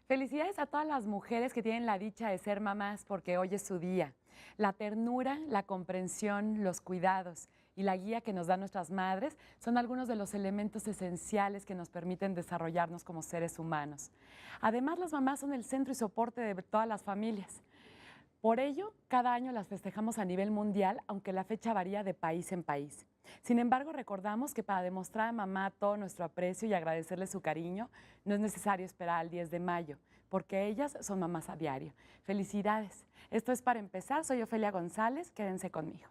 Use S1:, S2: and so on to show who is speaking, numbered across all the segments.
S1: Felicidades a todas las mujeres que tienen la dicha de ser mamás porque hoy es su día. La ternura, la comprensión, los cuidados y la guía que nos dan nuestras madres son algunos de los elementos esenciales que nos permiten desarrollarnos como seres humanos. Además, las mamás son el centro y soporte de todas las familias. Por ello, cada año las festejamos a nivel mundial, aunque la fecha varía de país en país. Sin embargo, recordamos que para demostrar a mamá todo nuestro aprecio y agradecerle su cariño, no es necesario esperar al 10 de mayo, porque ellas son mamás a diario. Felicidades. Esto es Para Empezar. Soy Ofelia González. Quédense conmigo.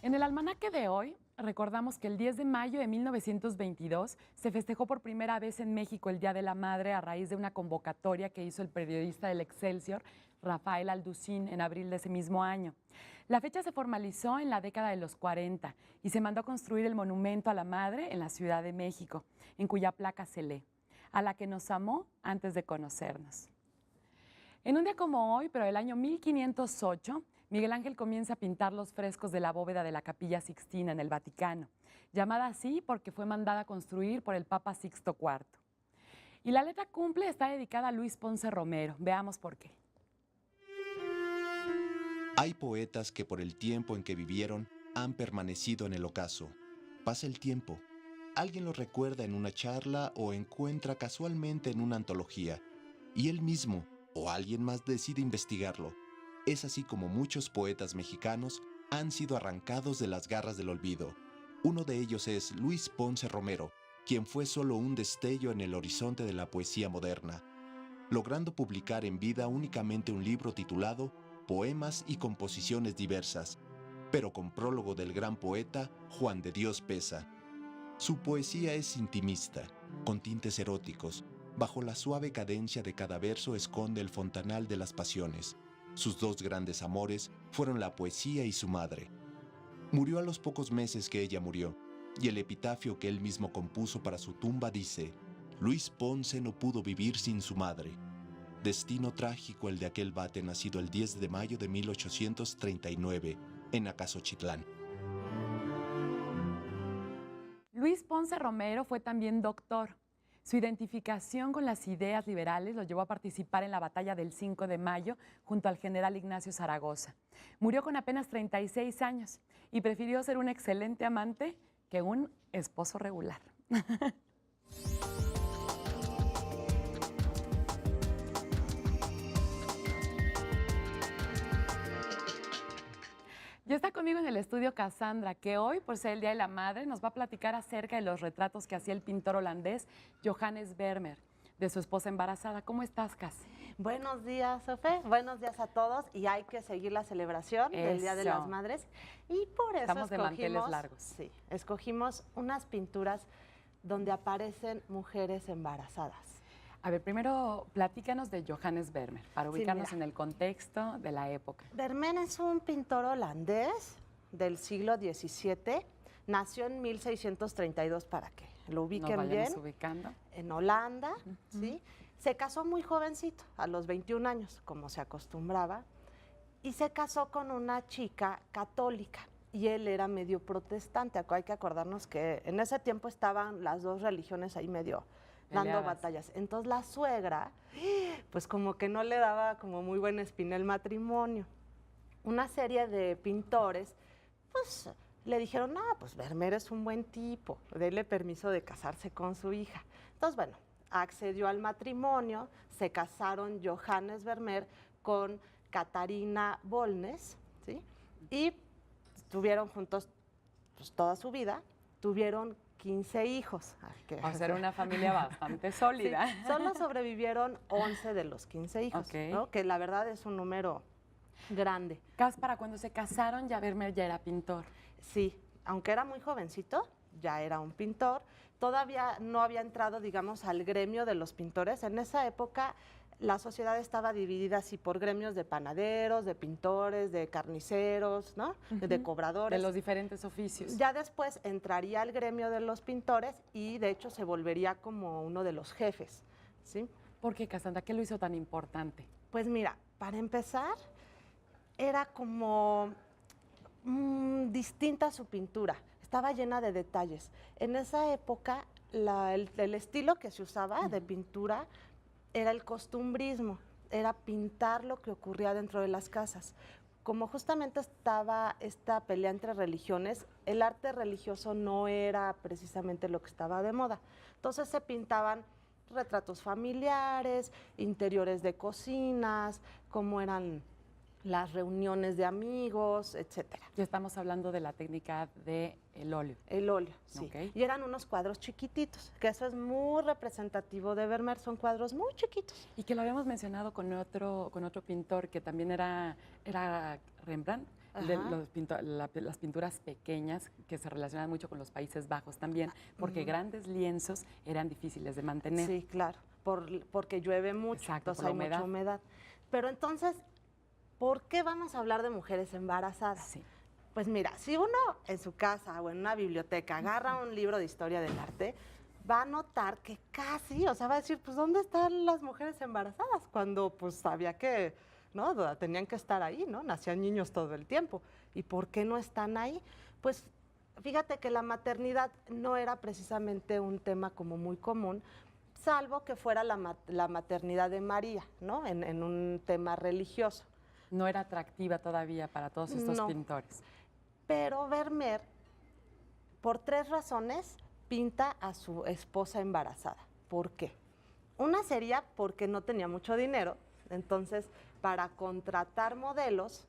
S1: En el almanaque de hoy, recordamos que el 10 de mayo de 1922 se festejó por primera vez en México el Día de la Madre a raíz de una convocatoria que hizo el periodista del Excelsior, Rafael Alducín, en abril de ese mismo año. La fecha se formalizó en la década de los 40 y se mandó a construir el monumento a la Madre en la Ciudad de México, en cuya placa se lee: a la que nos amó antes de conocernos. En un día como hoy, pero del año 1508, Miguel Ángel comienza a pintar los frescos de la bóveda de la Capilla Sixtina en el Vaticano, llamada así porque fue mandada a construir por el Papa Sixto IV. Y la letra cumple está dedicada a Luis Ponce Romero. Veamos por qué.
S2: Hay poetas que por el tiempo en que vivieron han permanecido en el ocaso. Pasa el tiempo, alguien los recuerda en una charla o encuentra casualmente en una antología, y él mismo o alguien más decide investigarlo. Es así como muchos poetas mexicanos han sido arrancados de las garras del olvido. Uno de ellos es Luis Ponce Romero, quien fue solo un destello en el horizonte de la poesía moderna, logrando publicar en vida únicamente un libro titulado Poemas y composiciones diversas, pero con prólogo del gran poeta Juan de Dios Peza. Su poesía es intimista, con tintes eróticos. Bajo la suave cadencia de cada verso esconde el fontanal de las pasiones. Sus dos grandes amores fueron la poesía y su madre. Murió a los pocos meses que ella murió, y el epitafio que él mismo compuso para su tumba dice: Luis Ponce no pudo vivir sin su madre. Destino trágico el de aquel vate nacido el 10 de mayo de 1839 en Acasochitlán.
S1: Luis Ponce Romero fue también doctor. Su identificación con las ideas liberales lo llevó a participar en la batalla del 5 de mayo junto al general Ignacio Zaragoza. Murió con apenas 36 años y prefirió ser un excelente amante que un esposo regular. Ya está conmigo en el estudio Cassandra, que hoy, por ser el Día de la Madre, nos va a platicar acerca de los retratos que hacía el pintor holandés Johannes Vermeer, de su esposa embarazada. ¿Cómo estás, Cass?
S3: Buenos días, Sofe. Buenos días a todos. Y hay que seguir la celebración del Día de las Madres. Y por eso
S1: estamos de manteles largos.
S3: Sí, escogimos unas pinturas donde aparecen mujeres embarazadas.
S1: A ver, primero platícanos de Johannes Vermeer, para ubicarnos en el contexto de la época.
S3: Vermeer es un pintor holandés del siglo XVII. Nació en 1632, para que lo ubiquen bien.
S1: Ubicando.
S3: En Holanda, ¿sí? Se casó muy jovencito, a los 21 años, como se acostumbraba, y se casó con una chica católica, y él era medio protestante. Hay que acordarnos que en ese tiempo estaban las dos religiones ahí medio dando batallas. Entonces la suegra, pues como que no le daba como muy buena espina el matrimonio. Una serie de pintores, pues le dijeron: pues Vermeer es un buen tipo, déle permiso de casarse con su hija. Entonces, bueno, accedió al matrimonio, se casaron Johannes Vermeer con Catarina Bolnes, ¿sí? Y tuvieron juntos pues, toda su vida, tuvieron 15 hijos.
S1: O sea, era una familia bastante sólida.
S3: Sí, solo sobrevivieron 11 de los 15 hijos, ¿no? Que la verdad es un número grande.
S1: Cas, para cuando se casaron, ya Vermeer ya era pintor.
S3: Sí, aunque era muy jovencito, ya era un pintor. Todavía no había entrado, digamos, al gremio de los pintores. En esa época la sociedad estaba dividida así por gremios de panaderos, de pintores, de carniceros, ¿no? De cobradores.
S1: De los diferentes oficios.
S3: Ya después entraría al gremio de los pintores y de hecho se volvería como uno de los jefes, ¿sí?
S1: ¿Por qué, Cassandra? ¿Qué lo hizo tan importante?
S3: Pues mira, para empezar, era como distinta su pintura, estaba llena de detalles. En esa época, el estilo que se usaba de pintura era el costumbrismo, era pintar lo que ocurría dentro de las casas. Como justamente estaba esta pelea entre religiones, el arte religioso no era precisamente lo que estaba de moda. Entonces se pintaban retratos familiares, interiores de cocinas, cómo eran las reuniones de amigos, etcétera.
S1: Ya estamos hablando de la técnica del óleo.
S3: El óleo, sí.
S1: Okay.
S3: Y eran unos cuadros chiquititos, que eso es muy representativo de Vermeer, son cuadros muy chiquitos.
S1: Y que lo habíamos mencionado con otro pintor que también era Rembrandt, de las pinturas pequeñas que se relacionan mucho con los Países Bajos también, porque grandes lienzos eran difíciles de mantener.
S3: Sí, claro, porque llueve mucho,
S1: exacto,
S3: entonces hay mucha humedad. Pero entonces, ¿por qué vamos a hablar de mujeres embarazadas?
S1: Sí.
S3: Pues mira, si uno en su casa o en una biblioteca agarra un libro de historia del arte, va a notar que casi, o sea, va a decir, pues, ¿dónde están las mujeres embarazadas? Cuando, pues, había que, ¿no? Tenían que estar ahí, ¿no? Nacían niños todo el tiempo. ¿Y por qué no están ahí? Pues, fíjate que la maternidad no era precisamente un tema como muy común, salvo que fuera la maternidad de María, ¿no? En un tema religioso.
S1: No era atractiva todavía para todos estos pintores.
S3: Pero Vermeer, por 3 razones, pinta a su esposa embarazada. ¿Por qué? Una sería porque no tenía mucho dinero, entonces para contratar modelos,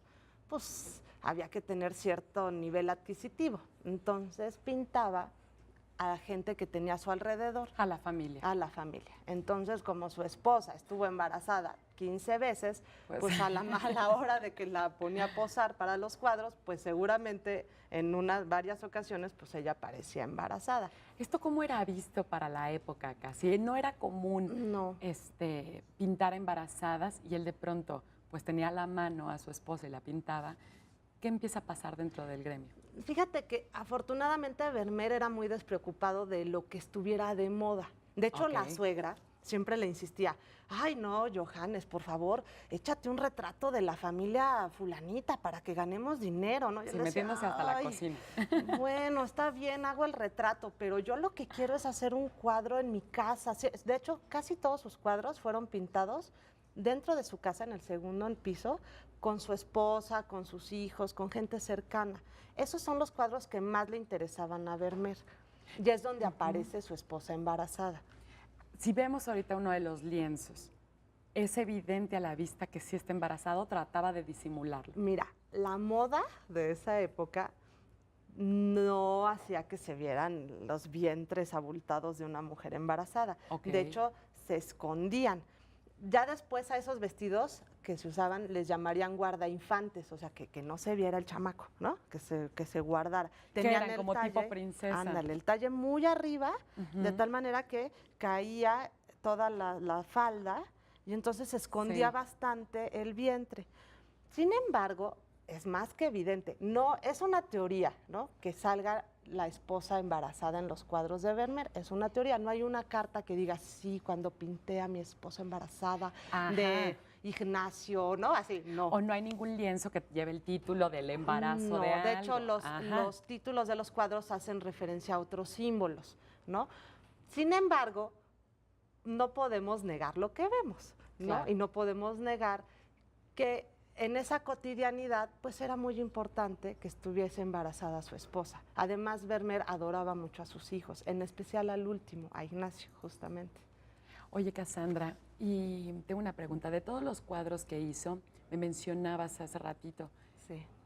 S3: pues había que tener cierto nivel adquisitivo. Entonces pintaba a la gente que tenía a su alrededor.
S1: A la familia.
S3: A la familia. Entonces, como su esposa estuvo embarazada 15 veces, pues a la mala hora de que la ponía a posar para los cuadros, pues seguramente en varias ocasiones, pues ella parecía embarazada.
S1: ¿Esto cómo era visto para la época casi? No era común pintar embarazadas y él de pronto pues tenía a la mano a su esposa y la pintaba. ¿Qué empieza a pasar dentro del gremio?
S3: Fíjate que afortunadamente Vermeer era muy despreocupado de lo que estuviera de moda. De hecho, la suegra siempre le insistía, ay no, Johannes, por favor, échate un retrato de la familia fulanita para que ganemos dinero, ¿no?
S1: Sí, metiéndose hasta la cocina.
S3: Bueno, está bien, hago el retrato, pero yo lo que quiero es hacer un cuadro en mi casa. De hecho, casi todos sus cuadros fueron pintados dentro de su casa, en el segundo piso, con su esposa, con sus hijos, con gente cercana. Esos son los cuadros que más le interesaban a Vermeer. Y es donde aparece su esposa embarazada.
S1: Si vemos ahorita uno de los lienzos, ¿es evidente a la vista que sí está embarazado o trataba de disimularlo?
S3: Mira, la moda de esa época no hacía que se vieran los vientres abultados de una mujer embarazada.
S1: Okay.
S3: De hecho, se escondían. Ya después a esos vestidos que se usaban les llamarían guardainfantes, o sea, que no se viera el chamaco, ¿no? Que se guardara.
S1: Tenían eran como tipo princesa.
S3: Ándale, el talle muy arriba, de tal manera que caía toda la falda y entonces se escondía bastante el vientre. Sin embargo, es más que evidente, no es una teoría, ¿no? Que salga la esposa embarazada en los cuadros de Vermeer, es una teoría, no hay una carta que diga, sí, cuando pinté a mi esposa embarazada de Ignacio, ¿no? Así, no.
S1: O no hay ningún lienzo que lleve el título del embarazo de algo.
S3: De hecho, los títulos de los cuadros hacen referencia a otros símbolos, ¿no? Sin embargo, no podemos negar lo que vemos, ¿no? Claro. Y no podemos negar que en esa cotidianidad, pues era muy importante que estuviese embarazada su esposa. Además, Vermeer adoraba mucho a sus hijos, en especial al último, a Ignacio, justamente.
S1: Oye, Cassandra, y tengo una pregunta. De todos los cuadros que hizo, me mencionabas hace ratito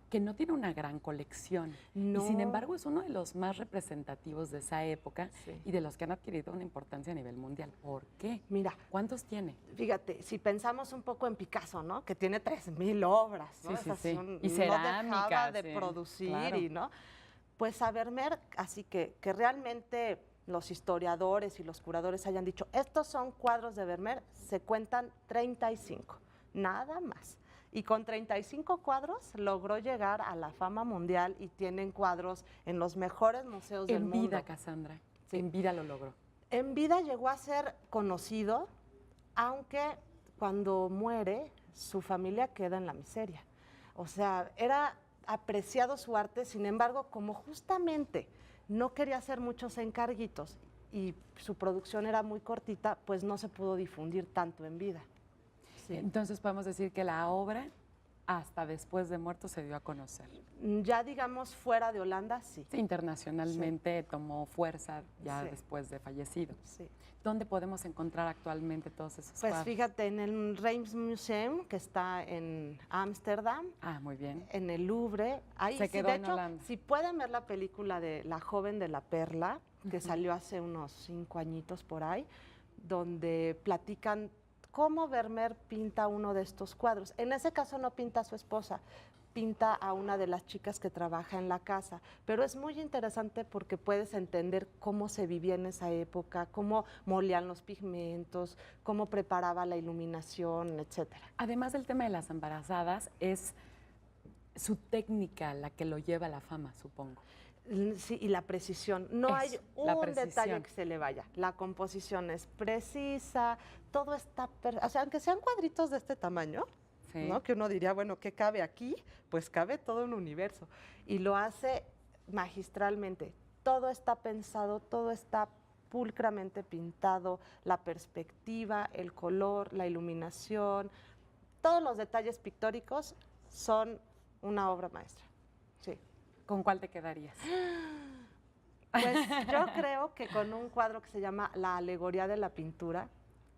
S1: que no tiene una gran colección.
S3: No.
S1: Y sin embargo, es uno de los más representativos de esa época y de los que han adquirido una importancia a nivel mundial. ¿Por qué?
S3: Mira.
S1: ¿Cuántos tiene?
S3: Fíjate, si pensamos un poco en Picasso, ¿no? Que tiene 3,000 obras, ¿no?
S1: Sí. Y cerámica.
S3: No dejaba de producir,
S1: claro.
S3: y, ¿no? pues a Vermeer, así que realmente los historiadores y los curadores hayan dicho, estos son cuadros de Vermeer, se cuentan 35, nada más. Y con 35 cuadros logró llegar a la fama mundial y tienen cuadros en los mejores museos del mundo.
S1: En vida, Cassandra,
S3: Sí.
S1: en vida lo logró.
S3: En vida llegó a ser conocido, aunque cuando muere su familia queda en la miseria. O sea, era apreciado su arte, sin embargo, como justamente no quería hacer muchos encarguitos y su producción era muy cortita, pues no se pudo difundir tanto en vida. Sí.
S1: Entonces podemos decir que la obra, hasta después de muerto, se dio a conocer.
S3: Ya digamos fuera de Holanda, sí.
S1: Sí, internacionalmente tomó fuerza ya
S3: Sí.
S1: después de fallecido.
S3: Sí.
S1: ¿Dónde podemos encontrar actualmente todos esos
S3: Pues
S1: cuadros?
S3: fíjate, en el Rijksmuseum, que está en Ámsterdam,
S1: Ah, muy bien.
S3: en el Louvre, ahí
S1: Se
S3: sí,
S1: quedó
S3: de
S1: en
S3: hecho,
S1: Holanda.
S3: si pueden ver la película de La joven de la perla, que salió hace unos 5 añitos por ahí, donde platican cómo Vermeer pinta uno de estos cuadros. En ese caso no pinta a su esposa, pinta a una de las chicas que trabaja en la casa, pero es muy interesante porque puedes entender cómo se vivía en esa época, cómo molían los pigmentos, cómo preparaba la iluminación, etcétera.
S1: Además del tema de las embarazadas, es su técnica la que lo lleva a la fama, supongo.
S3: Sí, y la precisión. No hay
S1: Eso, la
S3: un
S1: precisión.
S3: detalle que se le vaya. La composición es precisa, todo está... O sea, aunque sean cuadritos de este tamaño,
S1: Sí.
S3: ¿no? Que uno diría, bueno, ¿qué cabe aquí? Pues cabe todo un universo. Y lo hace magistralmente. Todo está pensado, todo está pulcramente pintado, la perspectiva, el color, la iluminación, todos los detalles pictóricos son una obra maestra. Sí.
S1: ¿Con cuál te quedarías?
S3: Pues yo creo que con un cuadro que se llama La alegoría de la pintura,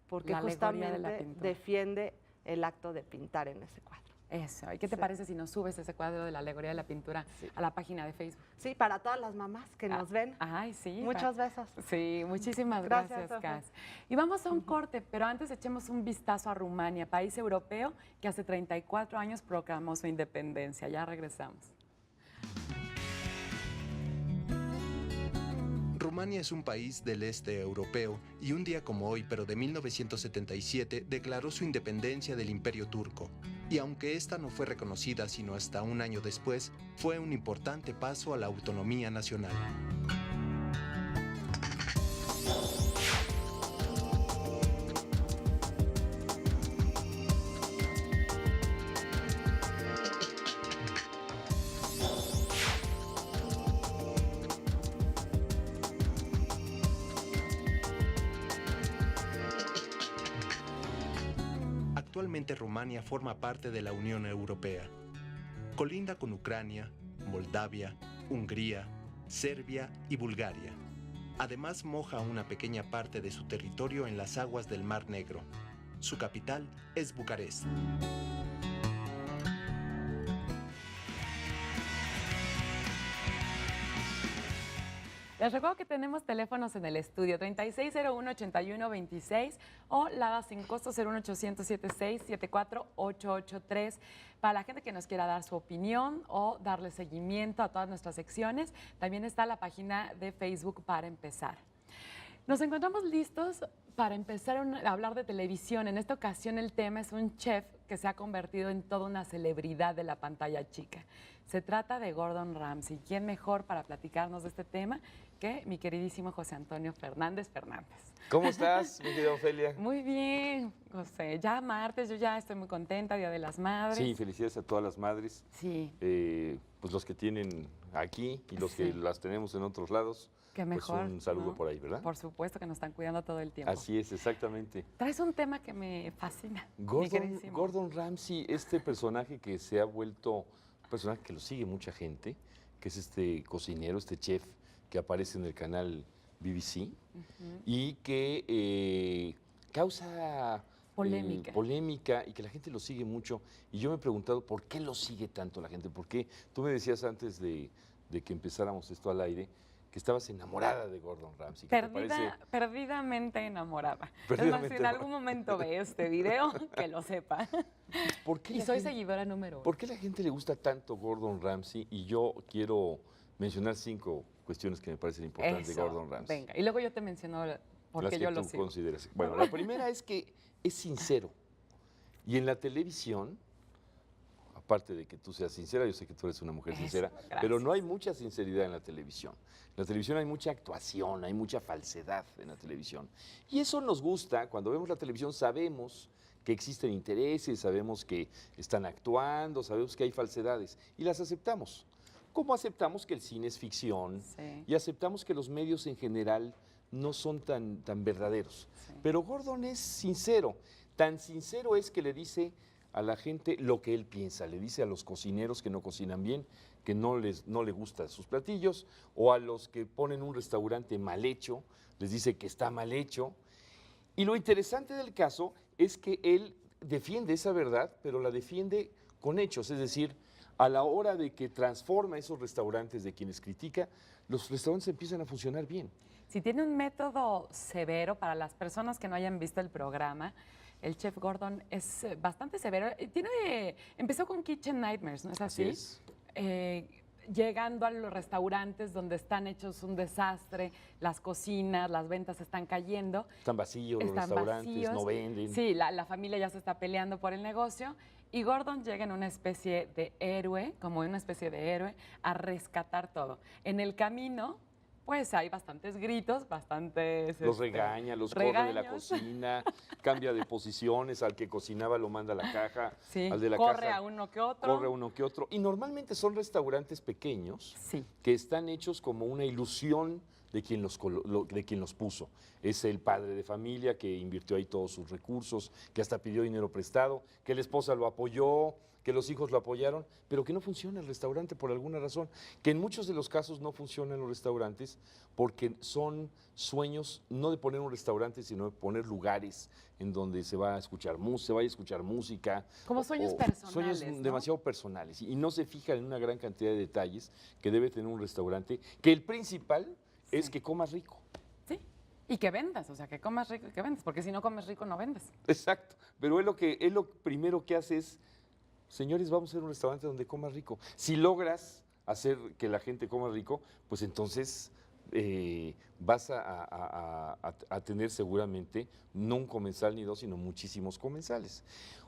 S3: porque
S1: La alegoría de la
S3: justamente
S1: pintura.
S3: defiende el acto de pintar en ese cuadro.
S1: Eso. ¿Y qué te
S3: Sí.
S1: parece si nos subes ese cuadro de la alegoría de la pintura
S3: Sí.
S1: a la página de Facebook?
S3: Sí, para todas las mamás que nos ven,
S1: Ay, sí.
S3: muchos besos.
S1: Sí, muchísimas
S3: Gracias,
S1: gracias,
S3: Sofi.
S1: Cas. Y vamos a un corte, pero antes echemos un vistazo a Rumania, país europeo que hace 34 años proclamó su independencia. Ya regresamos.
S2: Rumania es un país del este europeo y un día como hoy, pero de 1977, declaró su independencia del Imperio Turco. Y aunque esta no fue reconocida sino hasta un año después, fue un importante paso a la autonomía nacional. Actualmente Rumania forma parte de la Unión Europea. Colinda con Ucrania, Moldavia, Hungría, Serbia y Bulgaria. Además moja una pequeña parte de su territorio en las aguas del Mar Negro. Su capital es Bucarest.
S1: Les recuerdo que tenemos teléfonos en el estudio 3601-8126 o la sin costo 01800-76-74883. Para la gente que nos quiera dar su opinión o darle seguimiento a todas nuestras secciones, también está la página de Facebook para empezar. Nos encontramos listos para empezar a hablar de televisión. En esta ocasión el tema es un chef que se ha convertido en toda una celebridad de la pantalla chica. Se trata de Gordon Ramsay. ¿Quién mejor para platicarnos de este tema que mi queridísimo José Antonio Fernández Fernández?
S4: ¿Cómo estás, mi querida Ofelia?
S1: Muy bien, José. Ya martes, yo ya estoy muy contenta, Día de las Madres.
S4: Sí, felicidades a todas las madres,
S1: Sí,
S4: pues los que tienen aquí y los
S1: Sí.
S4: que las tenemos en otros lados.
S1: qué mejor.
S4: Pues un saludo
S1: ¿no?
S4: por ahí, ¿verdad?
S1: Por supuesto que nos están cuidando todo el tiempo.
S4: Así es, exactamente.
S1: Traes un tema que me fascina. mi
S4: Gordon,
S1: queridísimo.
S4: Gordon Ramsay, este personaje que se ha vuelto un personaje que lo sigue mucha gente, que es este cocinero, este chef que aparece en el canal BBC y que causa
S1: Polémica.
S4: polémica y que la gente lo sigue mucho. Y yo me he preguntado por qué lo sigue tanto la gente, por qué tú me decías antes de que empezáramos esto al aire que estabas enamorada de Gordon Ramsay. que te parece-
S1: Perdidamente enamorada. Es más,
S4: Perdidamente
S1: si en algún momento ve este video, que lo sepa.
S4: ¿Por qué
S1: Y
S4: la
S1: soy
S4: gente-
S1: seguidora número 1.
S4: ¿Por qué a la gente le gusta tanto Gordon Ramsay? Y yo quiero mencionar 5 cuestiones que me parecen importantes de
S1: Eso,
S4: Gordon Ramsay.
S1: venga. Y luego yo te menciono por
S4: Las
S1: qué
S4: que
S1: yo lo
S4: tú
S1: sigo.
S4: consideras. Bueno, la primera es que es sincero. Y en la televisión, aparte de que tú seas sincera, yo sé que tú eres una mujer
S1: Eso,
S4: sincera,
S1: gracias.
S4: pero no hay mucha sinceridad en la televisión. En la televisión hay mucha actuación, hay mucha falsedad en la televisión. Y eso nos gusta, cuando vemos la televisión sabemos que existen intereses, sabemos que están actuando, sabemos que hay falsedades y las aceptamos. Como aceptamos que el cine es ficción
S1: Sí.
S4: y aceptamos que los medios en general no son tan verdaderos.
S1: Sí.
S4: Pero Gordon es sincero, tan sincero es que le dice a la gente lo que él piensa, le dice a los cocineros que no cocinan bien, que no le gustan sus platillos, o a los que ponen un restaurante mal hecho, les dice que está mal hecho. Y lo interesante del caso es que él defiende esa verdad, pero la defiende con hechos, es decir, a la hora de que transforma esos restaurantes de quienes critica, los restaurantes empiezan a funcionar bien.
S1: Si tiene un método severo para las personas que no hayan visto el programa, el chef Gordon es bastante severo. Empezó con Kitchen Nightmares, ¿no es así?
S4: Así es.
S1: Llegando a los restaurantes donde están hechos un desastre, las cocinas, las ventas están cayendo.
S4: Están vacíos los
S1: Están
S4: restaurantes,
S1: vacíos.
S4: no venden.
S1: Sí, la familia ya se está peleando por el negocio y Gordon llega en una especie de héroe, como una especie de héroe, a rescatar todo. En el camino, pues hay bastantes gritos, bastantes...
S4: Los regaña, los corre de la
S1: regaños.
S4: cocina, cambia de posiciones, al que cocinaba lo manda a la caja,
S1: Sí,
S4: al de la
S1: corre
S4: caja
S1: a uno que otro.
S4: corre a uno que otro. Y normalmente son restaurantes pequeños
S1: Sí.
S4: que están hechos como una ilusión de quien de quien los puso. Es el padre de familia que invirtió ahí todos sus recursos, que hasta pidió dinero prestado, que la esposa lo apoyó, que los hijos lo apoyaron, pero que no funciona el restaurante por alguna razón. Que en muchos de los casos no funcionan los restaurantes porque son sueños no de poner un restaurante, sino de poner lugares en donde se va a escuchar se vaya a escuchar música.
S1: Como sueños
S4: o
S1: personales,
S4: Sueños
S1: ¿no?
S4: demasiado personales y no se fijan en una gran cantidad de detalles que debe tener un restaurante, que el principal es que comas rico.
S1: Sí. Y que vendas, o sea, que comas rico y que vendas, porque si no comes rico no vendes.
S4: Exacto, pero él lo primero que hace es, señores, vamos a hacer un restaurante donde comas rico. Si logras hacer que la gente coma rico, pues entonces vas a tener seguramente no un comensal ni dos, sino muchísimos comensales.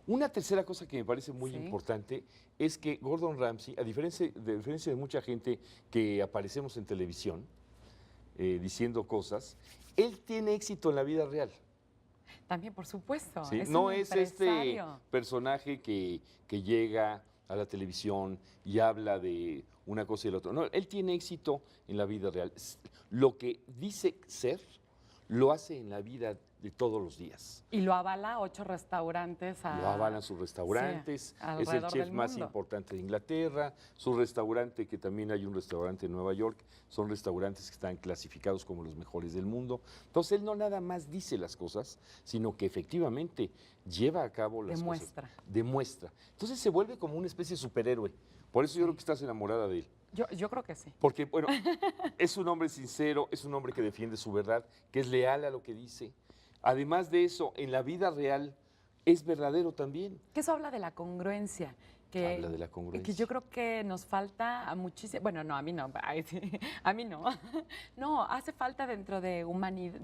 S4: Una tercera cosa que me parece muy
S1: Sí.
S4: importante es que Gordon Ramsay, a diferencia de mucha gente que aparecemos en televisión diciendo cosas, él tiene éxito en la vida real.
S1: También, por supuesto.
S4: ¿Sí?
S1: Es
S4: No
S1: un
S4: es este
S1: empresario.
S4: personaje que llega a la televisión y habla de una cosa y la otra. No, él tiene éxito en la vida real. Lo que dice ser, lo hace en la vida de todos los días.
S1: Y lo avala 8 restaurantes.
S4: Lo avalan sus restaurantes, es el
S1: alrededor
S4: chef
S1: del
S4: más
S1: mundo.
S4: importante de Inglaterra, su restaurante, que también hay un restaurante en Nueva York, son restaurantes que están clasificados como los mejores del mundo. Entonces él no nada más dice las cosas, sino que efectivamente lleva a cabo las
S1: Demuestra.
S4: cosas. Demuestra. Entonces se vuelve como una especie de superhéroe. Por eso yo creo que estás enamorada de él.
S1: Yo creo que sí.
S4: Porque, bueno, es un hombre sincero, es un hombre que defiende su verdad, que es leal a lo que dice. Además de eso, en la vida real es verdadero también.
S1: Que eso habla de la congruencia. Que,
S4: Habla de la congruencia.
S1: Que yo creo que nos falta a muchísimo. Bueno, no, a mí no. Ay, sí, a mí no. No, hace falta dentro de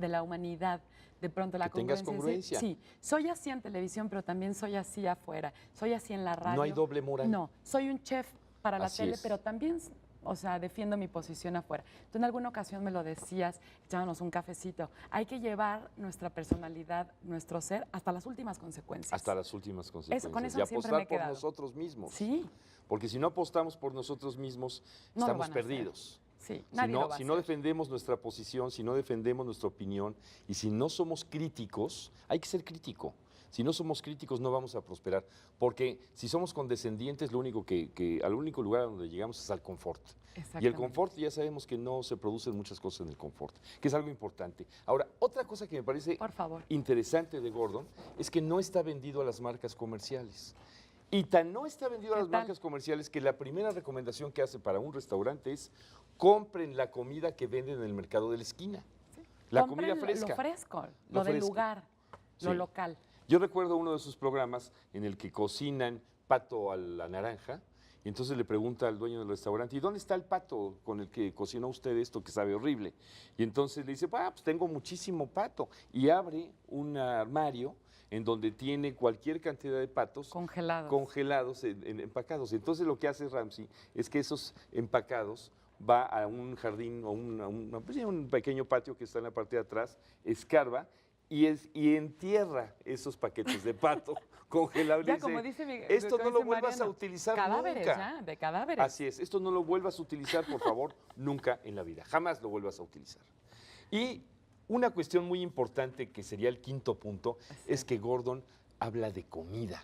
S1: la humanidad. De pronto la
S4: Que tengas
S1: congruencia.
S4: congruencia.
S1: Sí, soy así en televisión, pero también soy así afuera. Soy así en la radio.
S4: No hay doble moral.
S1: No, soy un chef para la
S4: Así
S1: tele,
S4: es.
S1: pero también, o sea, defiendo mi posición afuera. Tú en alguna ocasión me lo decías, echándonos un cafecito. Hay que llevar nuestra personalidad, nuestro ser, hasta las últimas consecuencias.
S4: Hasta las últimas consecuencias.
S1: con eso
S4: y
S1: siempre me he
S4: apostar por
S1: quedado.
S4: nosotros mismos.
S1: Sí,
S4: Porque si no apostamos por nosotros mismos,
S1: No lo
S4: estamos
S1: van a hacer.
S4: perdidos.
S1: sí.
S4: Si
S1: Nadie
S4: no,
S1: lo va a
S4: si no
S1: hacer.
S4: defendemos nuestra posición, si no defendemos nuestra opinión y si no somos críticos, hay que ser crítico. Si no somos críticos no vamos a prosperar, porque si somos condescendientes, al único lugar a donde llegamos es al confort. Y el
S1: Exactamente.
S4: confort ya sabemos que no se producen muchas cosas en el confort, que es algo importante. Ahora, otra cosa que me parece
S1: Por favor.
S4: interesante de Gordon es que no está vendido a las marcas comerciales. Y tan no está vendido a
S1: ¿Qué
S4: las
S1: tal?
S4: marcas comerciales que la primera recomendación que hace para un restaurante es compren la comida que venden en el mercado de la esquina. La
S1: Compren
S4: comida fresca.
S1: Lo fresco,
S4: Lo
S1: lo del
S4: fresco.
S1: lugar, lo
S4: Sí.
S1: local.
S4: Yo recuerdo uno de sus programas en el que cocinan pato a la naranja Y entonces le pregunta al dueño del restaurante, ¿y dónde está el pato con el que cocinó usted esto que sabe horrible? Y entonces le dice, pues tengo muchísimo pato. Y abre un armario en donde tiene cualquier cantidad de patos congelados empacados. Entonces lo que hace Ramsay es que esos empacados va a un jardín o un pequeño patio que está en la parte de atrás, escarba y entierra esos paquetes de pato congelados.
S1: Ya, como dice
S4: esto no lo
S1: dice
S4: vuelvas
S1: Mariana,
S4: a utilizar
S1: cadáveres
S4: nunca.
S1: ya, de cadáveres.
S4: Así es, esto no lo vuelvas a utilizar, por favor, nunca en la vida. Jamás lo vuelvas a utilizar. Y una cuestión muy importante, que sería el quinto punto, es que Gordon habla de comida.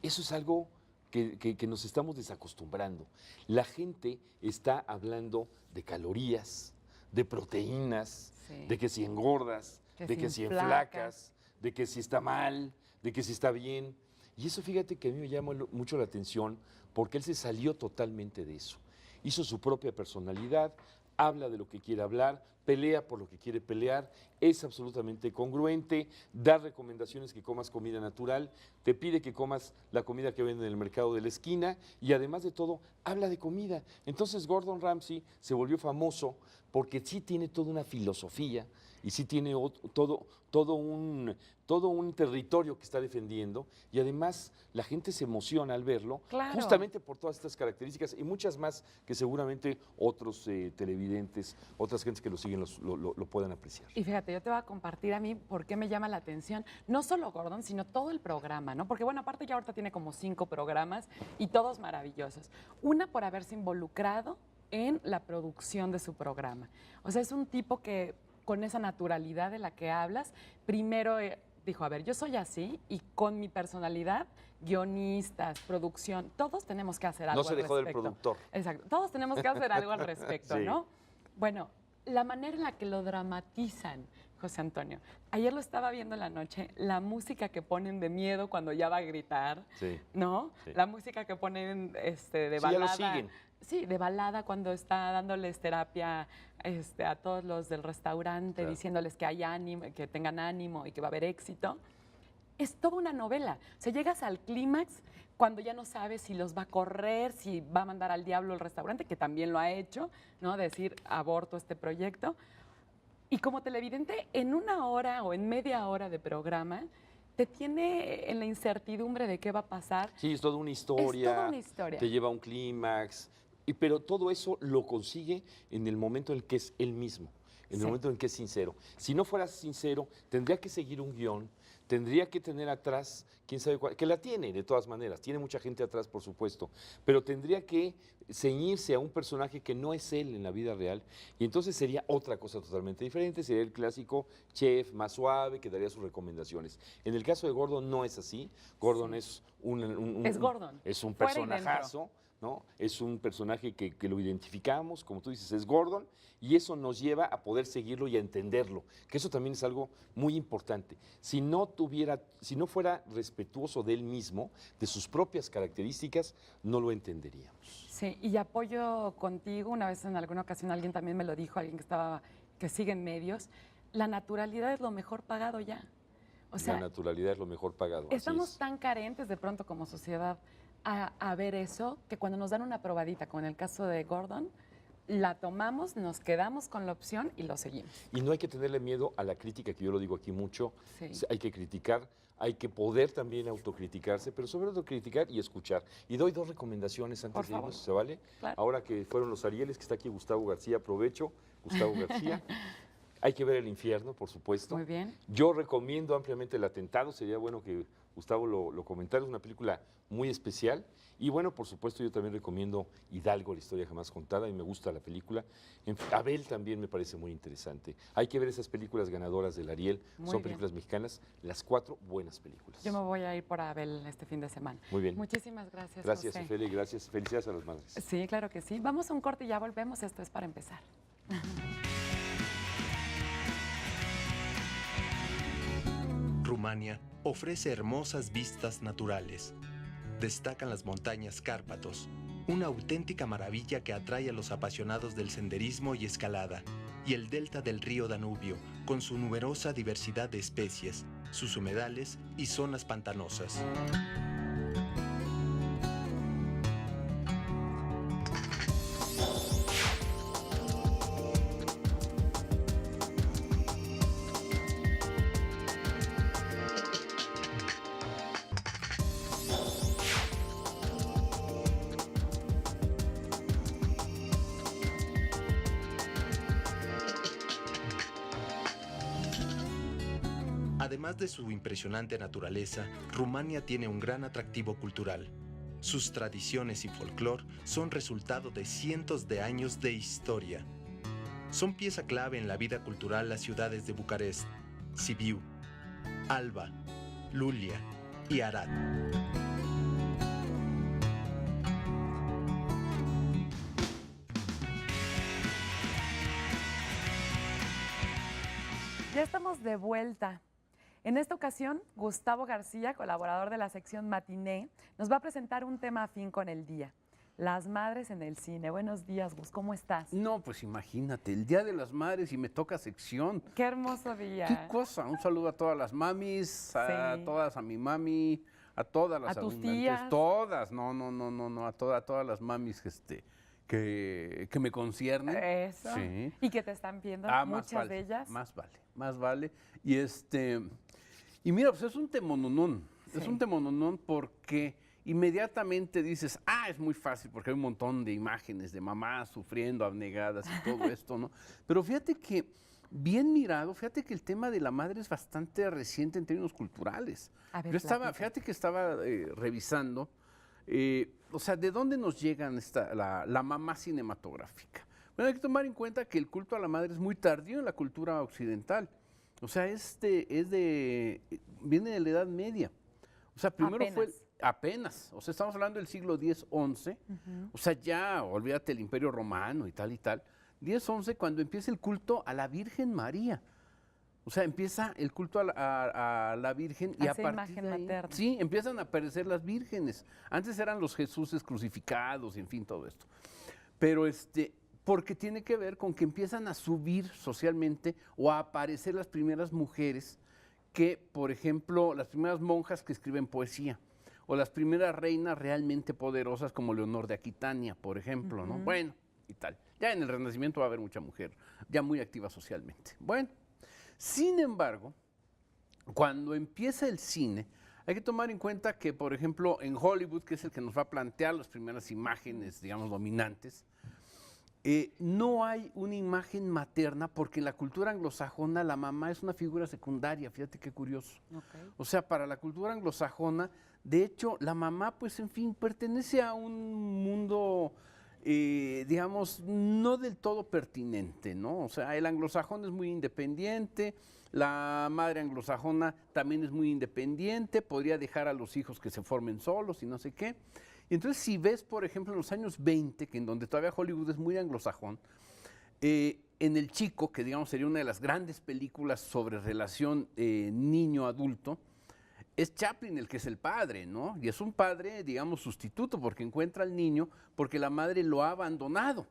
S4: Eso es algo que nos estamos desacostumbrando. La gente está hablando de calorías, de proteínas, de que si engordas, de que si enflacas, de que si está mal, de que si está bien. Y eso, fíjate que a mí me llama mucho la atención, porque él se salió totalmente de eso. Hizo su propia personalidad, habla de lo que quiere hablar, pelea por lo que quiere pelear, es absolutamente congruente, da recomendaciones que comas comida natural, te pide que comas la comida que venden en el mercado de la esquina y además de todo, habla de comida. Entonces Gordon Ramsay se volvió famoso porque sí tiene toda una filosofía y sí tiene todo un territorio que está defendiendo y además la gente se emociona al verlo, justamente por todas estas características y muchas más que seguramente otros televidentes, otras gentes que lo siguen lo puedan apreciar.
S1: Y fíjate, yo te voy a compartir a mí por qué me llama la atención, no solo Gordon, sino todo el programa, ¿no? Porque bueno, aparte ya ahorita tiene como 5 programas y todos maravillosos. Una, por haberse involucrado en la producción de su programa. O sea, es un tipo que con esa naturalidad de la que hablas, primero dijo, a ver, yo soy así y con mi personalidad, guionistas, producción, todos tenemos que hacer algo al respecto.
S4: No se dejó del productor.
S1: Exacto, todos tenemos que hacer algo al respecto,
S4: Sí.
S1: ¿no? Bueno, la manera en la que lo dramatizan, José Antonio. Ayer lo estaba viendo en la noche, la música que ponen de miedo cuando ya va a gritar,
S4: Sí.
S1: ¿no?
S4: Sí.
S1: La música que ponen de
S4: Sí,
S1: balada.
S4: ya lo siguen.
S1: Sí, de balada cuando está dándoles terapia a todos los del restaurante,
S4: Claro.
S1: diciéndoles que hay ánimo, que tengan ánimo y que va a haber éxito. Es toda una novela. O sea, llegas al clímax cuando ya no sabes si los va a correr, si va a mandar al diablo el restaurante, que también lo ha hecho, ¿no? Decir, aborto este proyecto. Y como televidente, en 1 hora o en media hora de programa, te tiene en la incertidumbre de qué va a pasar.
S4: Sí, es toda una historia.
S1: Es toda una historia.
S4: Te lleva a un clímax. Pero todo eso lo consigue en el momento en el que es él mismo, en el momento en el que es sincero. Si no fuera sincero, tendría que seguir un guión, tendría que tener atrás, quién sabe cuál, que la tiene de todas maneras, tiene mucha gente atrás, por supuesto, pero tendría que ceñirse a un personaje que no es él en la vida real, y entonces sería otra cosa totalmente diferente, sería el clásico chef más suave que daría sus recomendaciones. En el caso de Gordon no es así, Gordon es
S1: Es Gordon,
S4: es un
S1: fuera y dentro.
S4: personajazo, ¿no? Es un personaje que lo identificamos, como tú dices, es Gordon, y eso nos lleva a poder seguirlo y a entenderlo, que eso también es algo muy importante. Si no fuera respetuoso de él mismo, de sus propias características, no lo entenderíamos.
S1: Sí, y apoyo contigo, una vez en alguna ocasión alguien también me lo dijo, alguien que sigue en medios, la naturalidad es lo mejor pagado ya. O sea,
S4: la naturalidad es lo mejor pagado. así
S1: estamos
S4: es.
S1: tan carentes de pronto como sociedad a ver eso, que cuando nos dan una probadita, como en el caso de Gordon, la tomamos, nos quedamos con la opción y lo seguimos.
S4: Y no hay que tenerle miedo a la crítica, que yo lo digo aquí mucho.
S1: Sí.
S4: Hay que criticar, hay que poder también autocriticarse, pero sobre todo criticar y escuchar. Y doy 2 recomendaciones
S1: Por
S4: antes de irnos,
S1: favor.
S4: ¿se vale?
S1: Claro.
S4: Ahora que fueron los Arieles, que está aquí Gustavo García, aprovecho, Gustavo García. Hay que ver El Infierno, por supuesto.
S1: Muy bien.
S4: Yo recomiendo ampliamente El Atentado, sería bueno que Gustavo lo comentara, es una película muy especial. Y bueno, por supuesto, yo también recomiendo Hidalgo, la historia jamás contada, y me gusta la película. Abel también me parece muy interesante. Hay que ver esas películas ganadoras del Ariel,
S1: Muy
S4: son
S1: bien.
S4: películas mexicanas, las 4 buenas películas.
S1: Yo me voy a ir por Abel este fin de semana.
S4: Muy bien.
S1: Muchísimas gracias,
S4: Gracias,
S1: José.
S4: Ofelia, y gracias. Felicidades a las madres.
S1: Sí, claro que sí. Vamos a un corte y ya volvemos. Esto es para empezar.
S2: Rumania ofrece hermosas vistas naturales. Destacan las montañas Cárpatos, una auténtica maravilla que atrae a los apasionados del senderismo y escalada, y el delta del río Danubio, con su numerosa diversidad de especies, sus humedales y zonas pantanosas. Además de su impresionante naturaleza, Rumania tiene un gran atractivo cultural. Sus tradiciones y folclore son resultado de cientos de años de historia. Son pieza clave en la vida cultural las ciudades de Bucarest, Sibiu, Alba, Lulia y Arad.
S1: Ya estamos de vuelta. En esta ocasión, Gustavo García, colaborador de la sección Matiné, nos va a presentar un tema afín con el día: las madres en el cine. Buenos días, Gus, ¿cómo estás?
S5: No, pues imagínate, el Día de las Madres y me toca sección.
S1: Qué hermoso día.
S5: ¿Qué cosa? Un saludo a todas las mamis, a todas, a mi mami, a todas las
S1: ¿A tus
S5: abundantes,
S1: tías?
S5: todas, no, a todas las mamis que me conciernen.
S1: Eso.
S5: Sí.
S1: Y que te están viendo,
S5: Más
S1: muchas
S5: vale,
S1: de ellas.
S5: más vale. Y mira, pues es un temononón, es
S1: Sí.
S5: un temononón porque inmediatamente dices, es muy fácil porque hay un montón de imágenes de mamás sufriendo, abnegadas y todo esto, ¿no? Pero fíjate que, bien mirado, fíjate que el tema de la madre es bastante reciente en términos culturales.
S1: A ver,
S5: Fíjate que estaba revisando, o sea, ¿de dónde nos llegan la mamá cinematográfica? Bueno, hay que tomar en cuenta que el culto a la madre es muy tardío en la cultura occidental. O sea, viene de la Edad Media. O sea, primero fue apenas. O sea, estamos hablando del siglo X, XI. O sea, ya, olvídate el Imperio Romano y tal y tal. 10, 11, cuando empieza el culto a la Virgen María. O sea, empieza el culto a la Virgen y a
S1: Hace
S5: partir
S1: imagen
S5: de ahí,
S1: materna.
S5: sí, empiezan a aparecer las vírgenes. Antes eran los Jesuses crucificados, en fin, todo esto. Pero porque tiene que ver con que empiezan a subir socialmente o a aparecer las primeras mujeres que, por ejemplo, las primeras monjas que escriben poesía o las primeras reinas realmente poderosas como Leonor de Aquitania, por ejemplo, ¿no? Bueno, y tal. Ya en el Renacimiento va a haber mucha mujer, ya muy activa socialmente. Bueno, sin embargo, cuando empieza el cine, hay que tomar en cuenta que, por ejemplo, en Hollywood, que es el que nos va a plantear las primeras imágenes, digamos, dominantes, no hay una imagen materna porque en la cultura anglosajona la mamá es una figura secundaria, fíjate qué curioso.
S1: Okay.
S5: O sea, para la cultura anglosajona, de hecho, la mamá, pues, en fin, pertenece a un mundo, digamos, no del todo pertinente, ¿no? O sea, el anglosajón es muy independiente, la madre anglosajona también es muy independiente, podría dejar a los hijos que se formen solos y no sé qué. Y entonces, si ves, por ejemplo, en los años 20, que en donde todavía Hollywood es muy anglosajón, en El Chico, que digamos sería una de las grandes películas sobre relación niño-adulto, es Chaplin el que es el padre, ¿no? Y es un padre, digamos, sustituto, porque encuentra al niño porque la madre lo ha abandonado.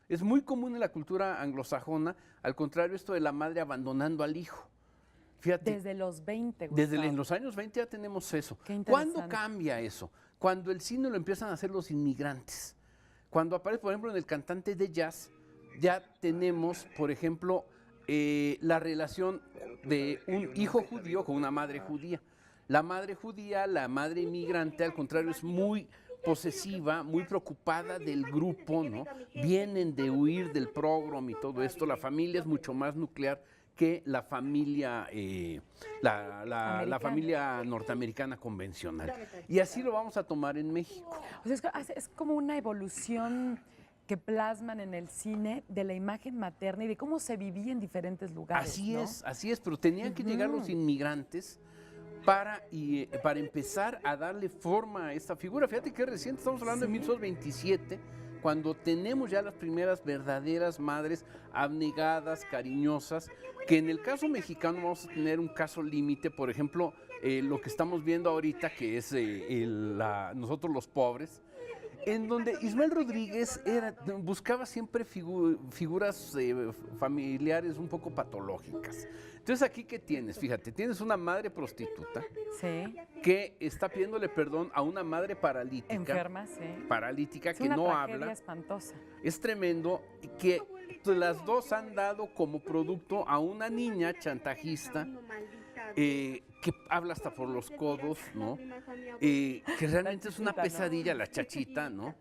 S5: Es muy común en la cultura anglosajona, al contrario, esto de la madre abandonando al hijo. Fíjate.
S1: Desde los 20, Gustavo.
S5: Desde los años 20 ya tenemos eso.
S1: Qué
S5: ¿Cuándo
S1: interesante.
S5: cambia eso? Cuando el cine lo empiezan a hacer los inmigrantes. Cuando aparece, por ejemplo, en El Cantante de Jazz, ya tenemos, por ejemplo, la relación de un hijo judío con una madre judía. La madre judía, la madre inmigrante, al contrario, es muy posesiva, muy preocupada del grupo, ¿no? Vienen de huir del pogrom y todo esto. La familia es mucho más nuclear que la familia, la familia norteamericana convencional. Y así lo vamos a tomar en México.
S1: O sea, es como una evolución que plasman en el cine de la imagen materna y de cómo se vivía en diferentes lugares.
S5: Así es, pero tenían que llegar los inmigrantes para empezar a darle forma a esta figura. Fíjate que reciente, estamos hablando de 1827, cuando tenemos ya las primeras verdaderas madres abnegadas, cariñosas, que en el caso mexicano vamos a tener un caso límite, por ejemplo, lo que estamos viendo ahorita, que es Nosotros los Pobres, en donde Ismael Rodríguez buscaba siempre figuras familiares un poco patológicas. Entonces, aquí, ¿qué tienes? Fíjate, tienes una madre prostituta que está pidiéndole perdón a una madre paralítica.
S1: Enferma, sí.
S5: Paralítica,
S1: Es
S5: que
S1: una
S5: no
S1: tragedia
S5: habla.
S1: espantosa.
S5: Es tremendo que las dos han dado como producto a una niña chantajista que habla hasta por los codos, ¿no? Que realmente es una pesadilla la chachita, ¿no?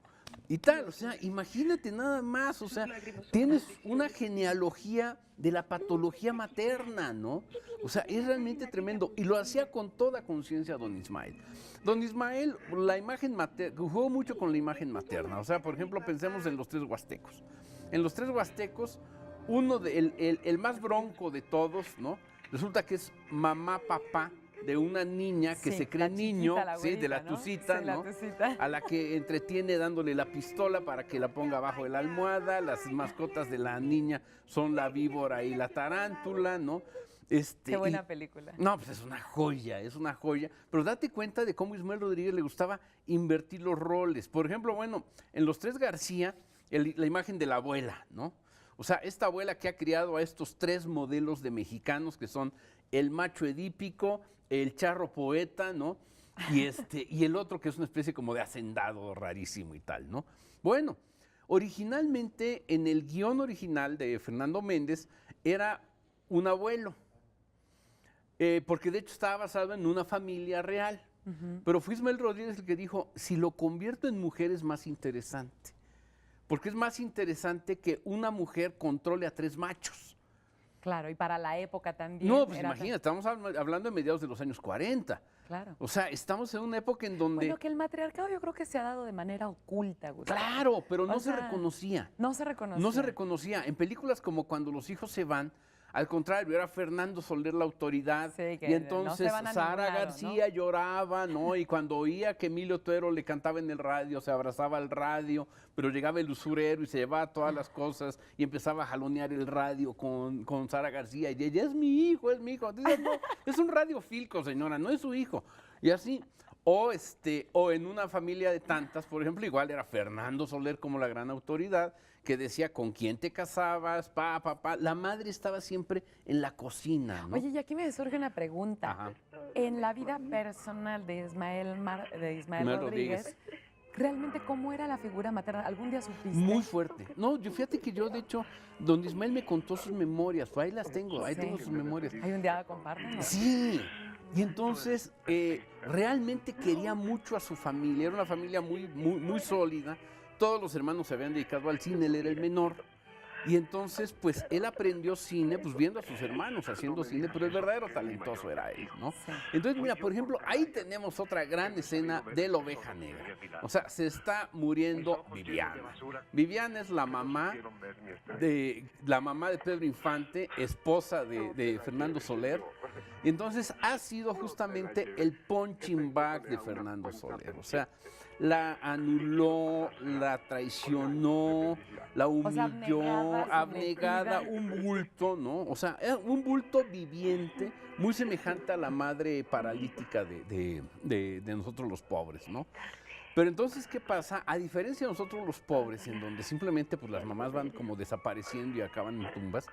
S5: y tal. O sea, imagínate nada más, o sea, tienes una genealogía de la patología materna, ¿no? O sea, es realmente tremendo. Y lo hacía con toda conciencia don Ismael. Don Ismael, la imagen materna, jugó mucho con la imagen materna. O sea, por ejemplo, pensemos en los tres huastecos. En los tres huastecos, el más bronco de todos, ¿no? Resulta que es mamá, papá de una niña que se cree niño, de la tucita, ¿no? A la que entretiene dándole la pistola para que la ponga abajo de la almohada. Las mascotas de la niña son la víbora y la tarántula, ¿no?
S1: Qué buena película.
S5: No, pues es una joya, Pero date cuenta de cómo Ismael Rodríguez le gustaba invertir los roles. Por ejemplo, bueno, en Los Tres García, la imagen de la abuela, ¿no? O sea, esta abuela que ha criado a estos tres modelos de mexicanos que son el macho edípico, el charro poeta, ¿no? Y el otro que es una especie como de hacendado rarísimo y tal, ¿no? Bueno, originalmente en el guión original de Fernando Méndez era un abuelo, porque de hecho estaba basado en una familia real. Pero fue Ismael Rodríguez el que dijo, si lo convierto en mujer es más interesante, porque es más interesante que una mujer controle a tres machos.
S1: Claro, y para la época también.
S5: No, pues imagínate, estamos hablando de mediados de los años 40.
S1: Claro.
S5: O sea, estamos en una época en donde...
S1: Bueno, que el matriarcado yo creo que se ha dado de manera oculta, Gustavo.
S5: Claro, pero no se reconocía.
S1: No se reconocía.
S5: No se reconocía. En películas como Cuando los hijos se van, al contrario, era Fernando Soler la autoridad,
S1: sí,
S5: y entonces
S1: no
S5: Sara García, ¿no?, lloraba, ¿no? Y cuando oía que Emilio Tuero le cantaba en el radio, se abrazaba al radio, pero llegaba el usurero y se llevaba todas las cosas y empezaba a jalonear el radio con Sara García, y ella, es mi hijo. Entonces, no, es un radiofilco, señora, no es su hijo. Y así, o en Una familia de tantas, por ejemplo, igual era Fernando Soler como la gran autoridad, que decía con quién te casabas, La madre estaba siempre en la cocina, ¿no?
S1: Oye, y aquí me surge una pregunta.
S5: Ajá.
S1: En la vida personal de Ismael Rodríguez, ¿realmente cómo era la figura materna? ¿Algún día supiste?
S5: Muy fuerte. No, fíjate que yo, de hecho, don Ismael me contó sus memorias, ahí las tengo, tengo sus memorias.
S1: ¿Hay un día comparten?
S5: Sí. Y entonces realmente quería mucho a su familia, era una familia muy sólida. Todos los hermanos se habían dedicado al cine, él era el menor. Y entonces, pues, él aprendió cine, pues, viendo a sus hermanos haciendo cine, pero el verdadero talentoso era él, ¿no?
S1: Sí.
S5: Entonces, mira, por ejemplo, ahí tenemos otra gran escena de La Oveja Negra. O sea, se está muriendo Viviana. Viviana es la mamá de Pedro Infante, esposa de Fernando Soler. Y entonces ha sido justamente el punching bag de Fernando Soler. O sea, la anuló, la traicionó, la humilló, abnegada, un bulto, ¿no? O sea, era un bulto viviente, muy semejante a la madre paralítica de nosotros los pobres, ¿no? Pero entonces, ¿qué pasa? A diferencia de nosotros los pobres, en donde simplemente pues las mamás van como desapareciendo y acaban en tumbas,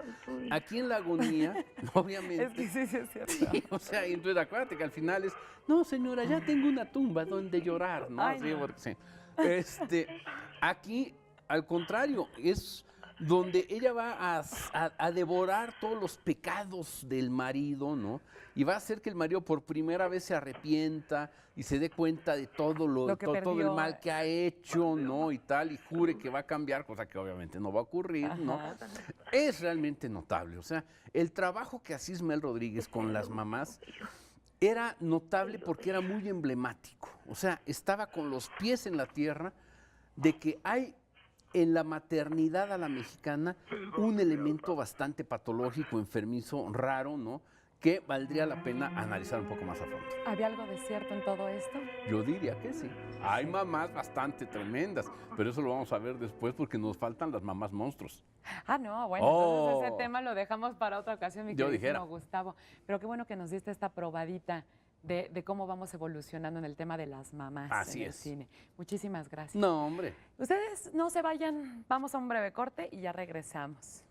S5: aquí en La Agonía, obviamente...
S1: Es que sí, es cierto.
S5: Sí, o sea, y entonces acuérdate que al final es, no señora, ya tengo una tumba donde llorar, ¿no?
S1: Ay,
S5: Sí,
S1: no.
S5: porque sí. Aquí, al contrario, es donde ella va a devorar todos los pecados del marido, ¿no? Y va a hacer que el marido por primera vez se arrepienta y se dé cuenta de todo todo el mal que ha hecho, ¿no? Y tal, y jure que va a cambiar, cosa que obviamente no va a ocurrir, ¿no?
S1: Ajá.
S5: Es realmente notable. O sea, el trabajo que hacía Ismael Rodríguez con las mamás era notable porque era muy emblemático. O sea, estaba con los pies en la tierra de que hay en la maternidad a la mexicana un elemento bastante patológico, enfermizo, raro, ¿no? Que valdría la pena analizar un poco más a fondo.
S1: ¿Había algo de cierto en todo esto?
S5: Yo diría que sí. Hay mamás bastante tremendas, pero eso lo vamos a ver después porque nos faltan las mamás monstruos.
S1: Ah, no, bueno, entonces ese tema lo dejamos para otra ocasión, mi queridísimo Gustavo. Pero qué bueno que nos diste esta probadita de cómo vamos evolucionando en el tema de las mamás en el cine. Muchísimas gracias.
S5: No, hombre.
S1: Ustedes no se vayan, vamos a un breve corte y ya regresamos.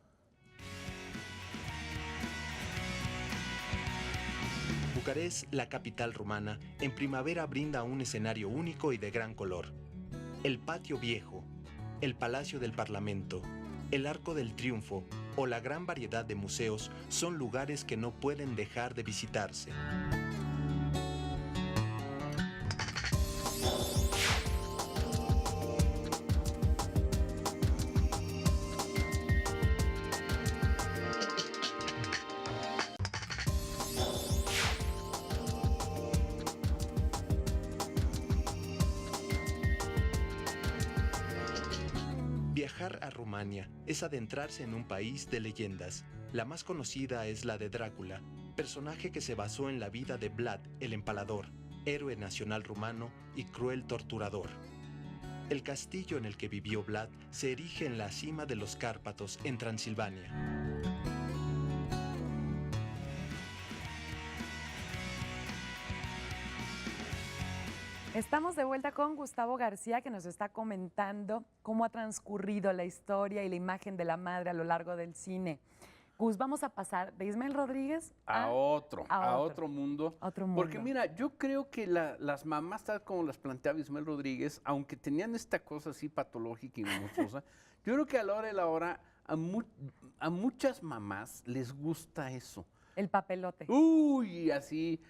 S2: Bucarest, la capital rumana, en primavera brinda un escenario único y de gran color. El Patio Viejo, el Palacio del Parlamento, el Arco del Triunfo o la gran variedad de museos son lugares que no pueden dejar de visitarse. Viajar a Rumania es adentrarse en un país de leyendas. La más conocida es la de Drácula, personaje que se basó en la vida de Vlad el Empalador, héroe nacional rumano y cruel torturador. El castillo en el que vivió Vlad se erige en la cima de los Cárpatos, en Transilvania.
S1: Estamos de vuelta con Gustavo García, que nos está comentando cómo ha transcurrido la historia y la imagen de la madre a lo largo del cine. Gus, vamos a pasar de Ismael Rodríguez
S5: a otro mundo.
S1: Otro mundo.
S5: Porque mira, yo creo que las mamás, tal como las planteaba Ismael Rodríguez, aunque tenían esta cosa así patológica y monstruosa, yo creo que a la hora de la hora a muchas mamás les gusta eso.
S1: El papelote.
S5: Uy, así,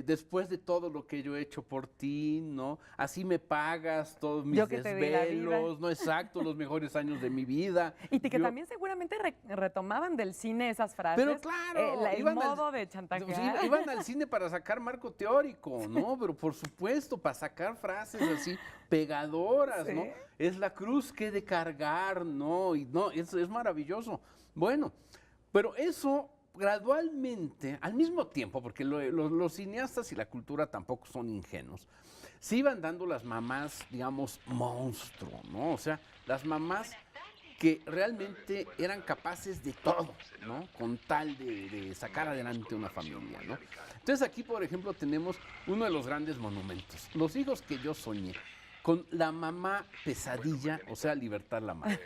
S5: después de todo lo que yo he hecho por ti, ¿no? Así me pagas todos mis
S1: Yo que te di la vida.
S5: desvelos, ¿no? Exacto, los mejores años de mi vida.
S1: Y que
S5: Yo-
S1: también seguramente retomaban del cine esas frases.
S5: Pero claro,
S1: el
S5: iban al-
S1: modo de chantajear.
S5: Sí, iban al cine para sacar marco teórico, ¿no? Pero por supuesto, para sacar frases así pegadoras, ¿no?
S1: Sí.
S5: Es la cruz que he de cargar, ¿no? Y no, es maravilloso. Bueno, pero eso gradualmente, al mismo tiempo, porque los cineastas y la cultura tampoco son ingenuos, se iban dando las mamás, digamos, monstruo, ¿no? O sea, las mamás que realmente eran capaces de todo, ¿no? Con tal de sacar adelante una familia, ¿no? Entonces aquí, por ejemplo, tenemos uno de los grandes monumentos, los hijos que yo soñé, con la mamá pesadilla, o sea, Libertad Lamarque.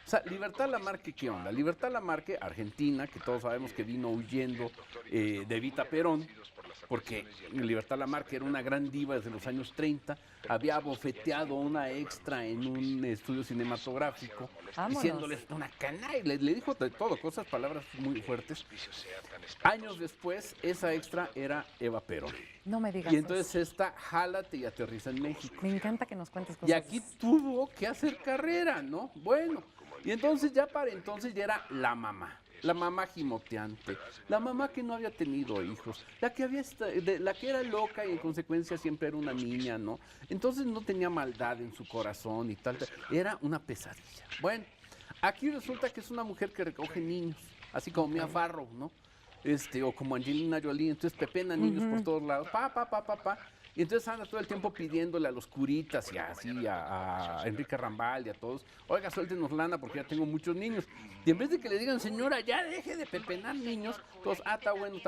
S5: O sea, Libertad Lamarque, ¿qué onda? Libertad Lamarque, argentina, que todos sabemos que vino huyendo de Evita Perón, porque Libertad Lamarque era una gran diva desde los años 30, había abofeteado a una extra en un estudio cinematográfico,
S1: Vámonos.
S5: diciéndoles una canalla, le dijo de todo, cosas, palabras muy fuertes. Años después, esa extra era Eva Perón.
S1: No me digas
S5: Y entonces
S1: eso.
S5: esta jálate y aterriza en México.
S1: Me encanta que nos cuentes cosas.
S5: Y aquí tuvo que hacer carrera, ¿no? Bueno, y entonces ya para entonces ya era la mamá gimoteante, la mamá que no había tenido hijos, la que la que era loca y en consecuencia siempre era una niña, ¿no? Entonces no tenía maldad en su corazón y tal, era una pesadilla. Bueno, aquí resulta que es una mujer que recoge niños, así como Mia Farrow, ¿no? O como Angelina Jolie, entonces pepena niños por todos lados, pa. Y entonces anda todo el tiempo pidiéndole a los curitas y así a Enrique Rambal y a todos, oiga, suéltenos lana porque ya tengo muchos niños. Y en vez de que le digan, señora, ya deje de pepenar niños, todos, está bueno.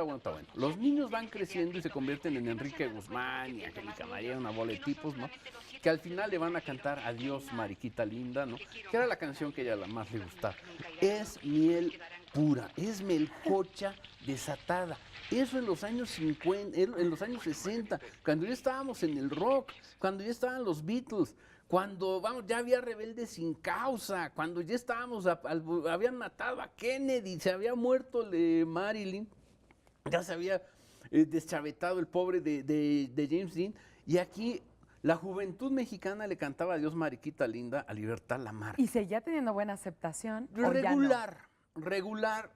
S5: Los niños van creciendo y se convierten en Enrique Guzmán y Angélica María, una bola de tipos, ¿no? Que al final le van a cantar Adiós, Mariquita Linda, ¿no? Que era la canción que a ella más le gustaba. Es miel pura, es melcocha desatada. Eso en los años 50, en los años 60, cuando ya estábamos en el rock, cuando ya estaban los Beatles, cuando ya había rebeldes sin causa, cuando ya estábamos, habían matado a Kennedy, se había muerto Marilyn, ya se había deschavetado el pobre de James Dean, y aquí la juventud mexicana le cantaba Adiós, Mariquita Linda a Libertad Lamarque.
S1: Y seguía teniendo buena aceptación. ¿O ya no?
S5: Regular.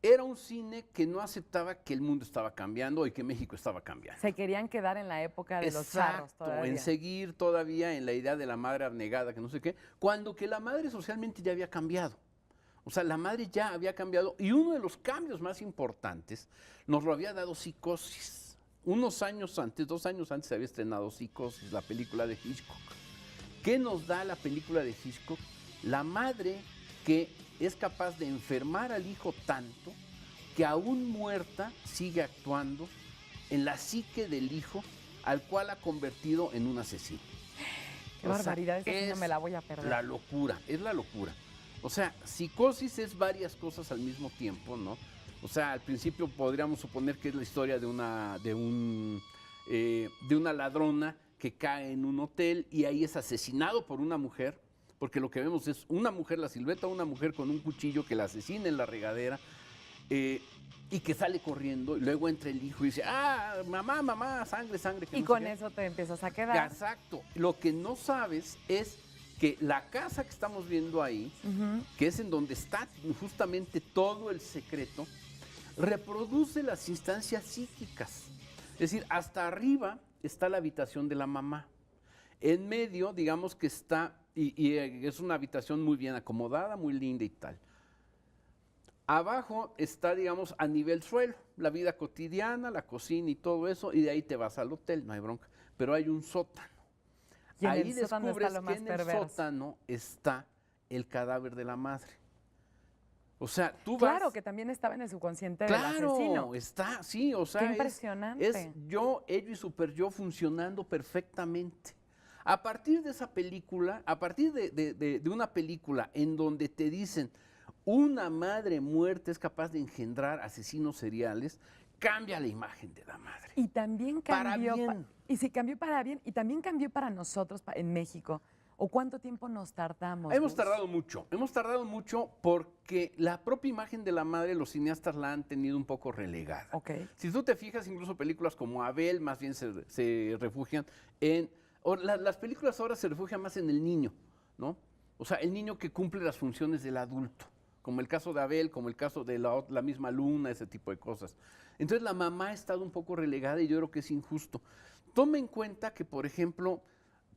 S5: Era un cine que no aceptaba que el mundo estaba cambiando y que México estaba cambiando.
S1: Se querían quedar en la época de los charros todavía.
S5: En seguir todavía en la idea de la madre abnegada, que no sé qué, cuando que la madre socialmente ya había cambiado. O sea, la madre ya había cambiado y uno de los cambios más importantes nos lo había dado Psicosis. 2 años antes se había estrenado Psicosis, la película de Hitchcock. ¿Qué nos da la película de Hitchcock? La madre que es capaz de enfermar al hijo tanto que aún muerta sigue actuando en la psique del hijo al cual ha convertido en un asesino.
S1: Qué barbaridad, esa sí no me la voy a perder.
S5: La locura, es la locura. O sea, Psicosis es varias cosas al mismo tiempo, ¿no? O sea, al principio podríamos suponer que es la historia de una ladrona que cae en un hotel y ahí es asesinado por una mujer, porque lo que vemos es una mujer, la silueta de una mujer con un cuchillo que la asesina en la regadera y que sale corriendo y luego entra el hijo y dice, mamá, sangre. Que
S1: Y
S5: no sé
S1: con
S5: qué.
S1: eso te empiezas a quedar.
S5: Exacto. Lo que no sabes es que la casa que estamos viendo ahí, que es en donde está justamente todo el secreto, reproduce las instancias psíquicas. Es decir, hasta arriba está la habitación de la mamá. En medio, digamos que está y es una habitación muy bien acomodada, muy linda y tal. Abajo está, digamos, a nivel suelo, la vida cotidiana, la cocina y todo eso, y de ahí te vas al hotel, no hay bronca. Pero hay un sótano.
S1: Y en
S5: Ahí
S1: el sótano está
S5: descubres
S1: lo
S5: que
S1: más
S5: en el
S1: perverso.
S5: sótano está el cadáver de la madre. O sea, tú
S1: Claro,
S5: vas...
S1: que también estaba en el subconsciente del asesino.
S5: Claro, está, sí, o sea,
S1: Qué impresionante.
S5: es yo, ello y super yo funcionando perfectamente. A partir de esa película, a partir de una película en donde te dicen una madre muerta es capaz de engendrar asesinos seriales, cambia la imagen de la madre.
S1: Y también
S5: Para
S1: cambió.
S5: bien.
S1: Y sí, cambió para bien. Y también cambió para nosotros en México. ¿O cuánto tiempo nos tardamos?
S5: Hemos
S1: Gus?
S5: tardado mucho porque la propia imagen de la madre los cineastas la han tenido un poco relegada.
S1: Ok.
S5: Si tú te fijas, incluso películas como Abel más bien se refugian en... las películas ahora se refugian más en el niño, ¿no? O sea, el niño que cumple las funciones del adulto, como el caso de Abel, como el caso de la misma Luna, ese tipo de cosas. Entonces la mamá ha estado un poco relegada y yo creo que es injusto. Tome en cuenta que, por ejemplo,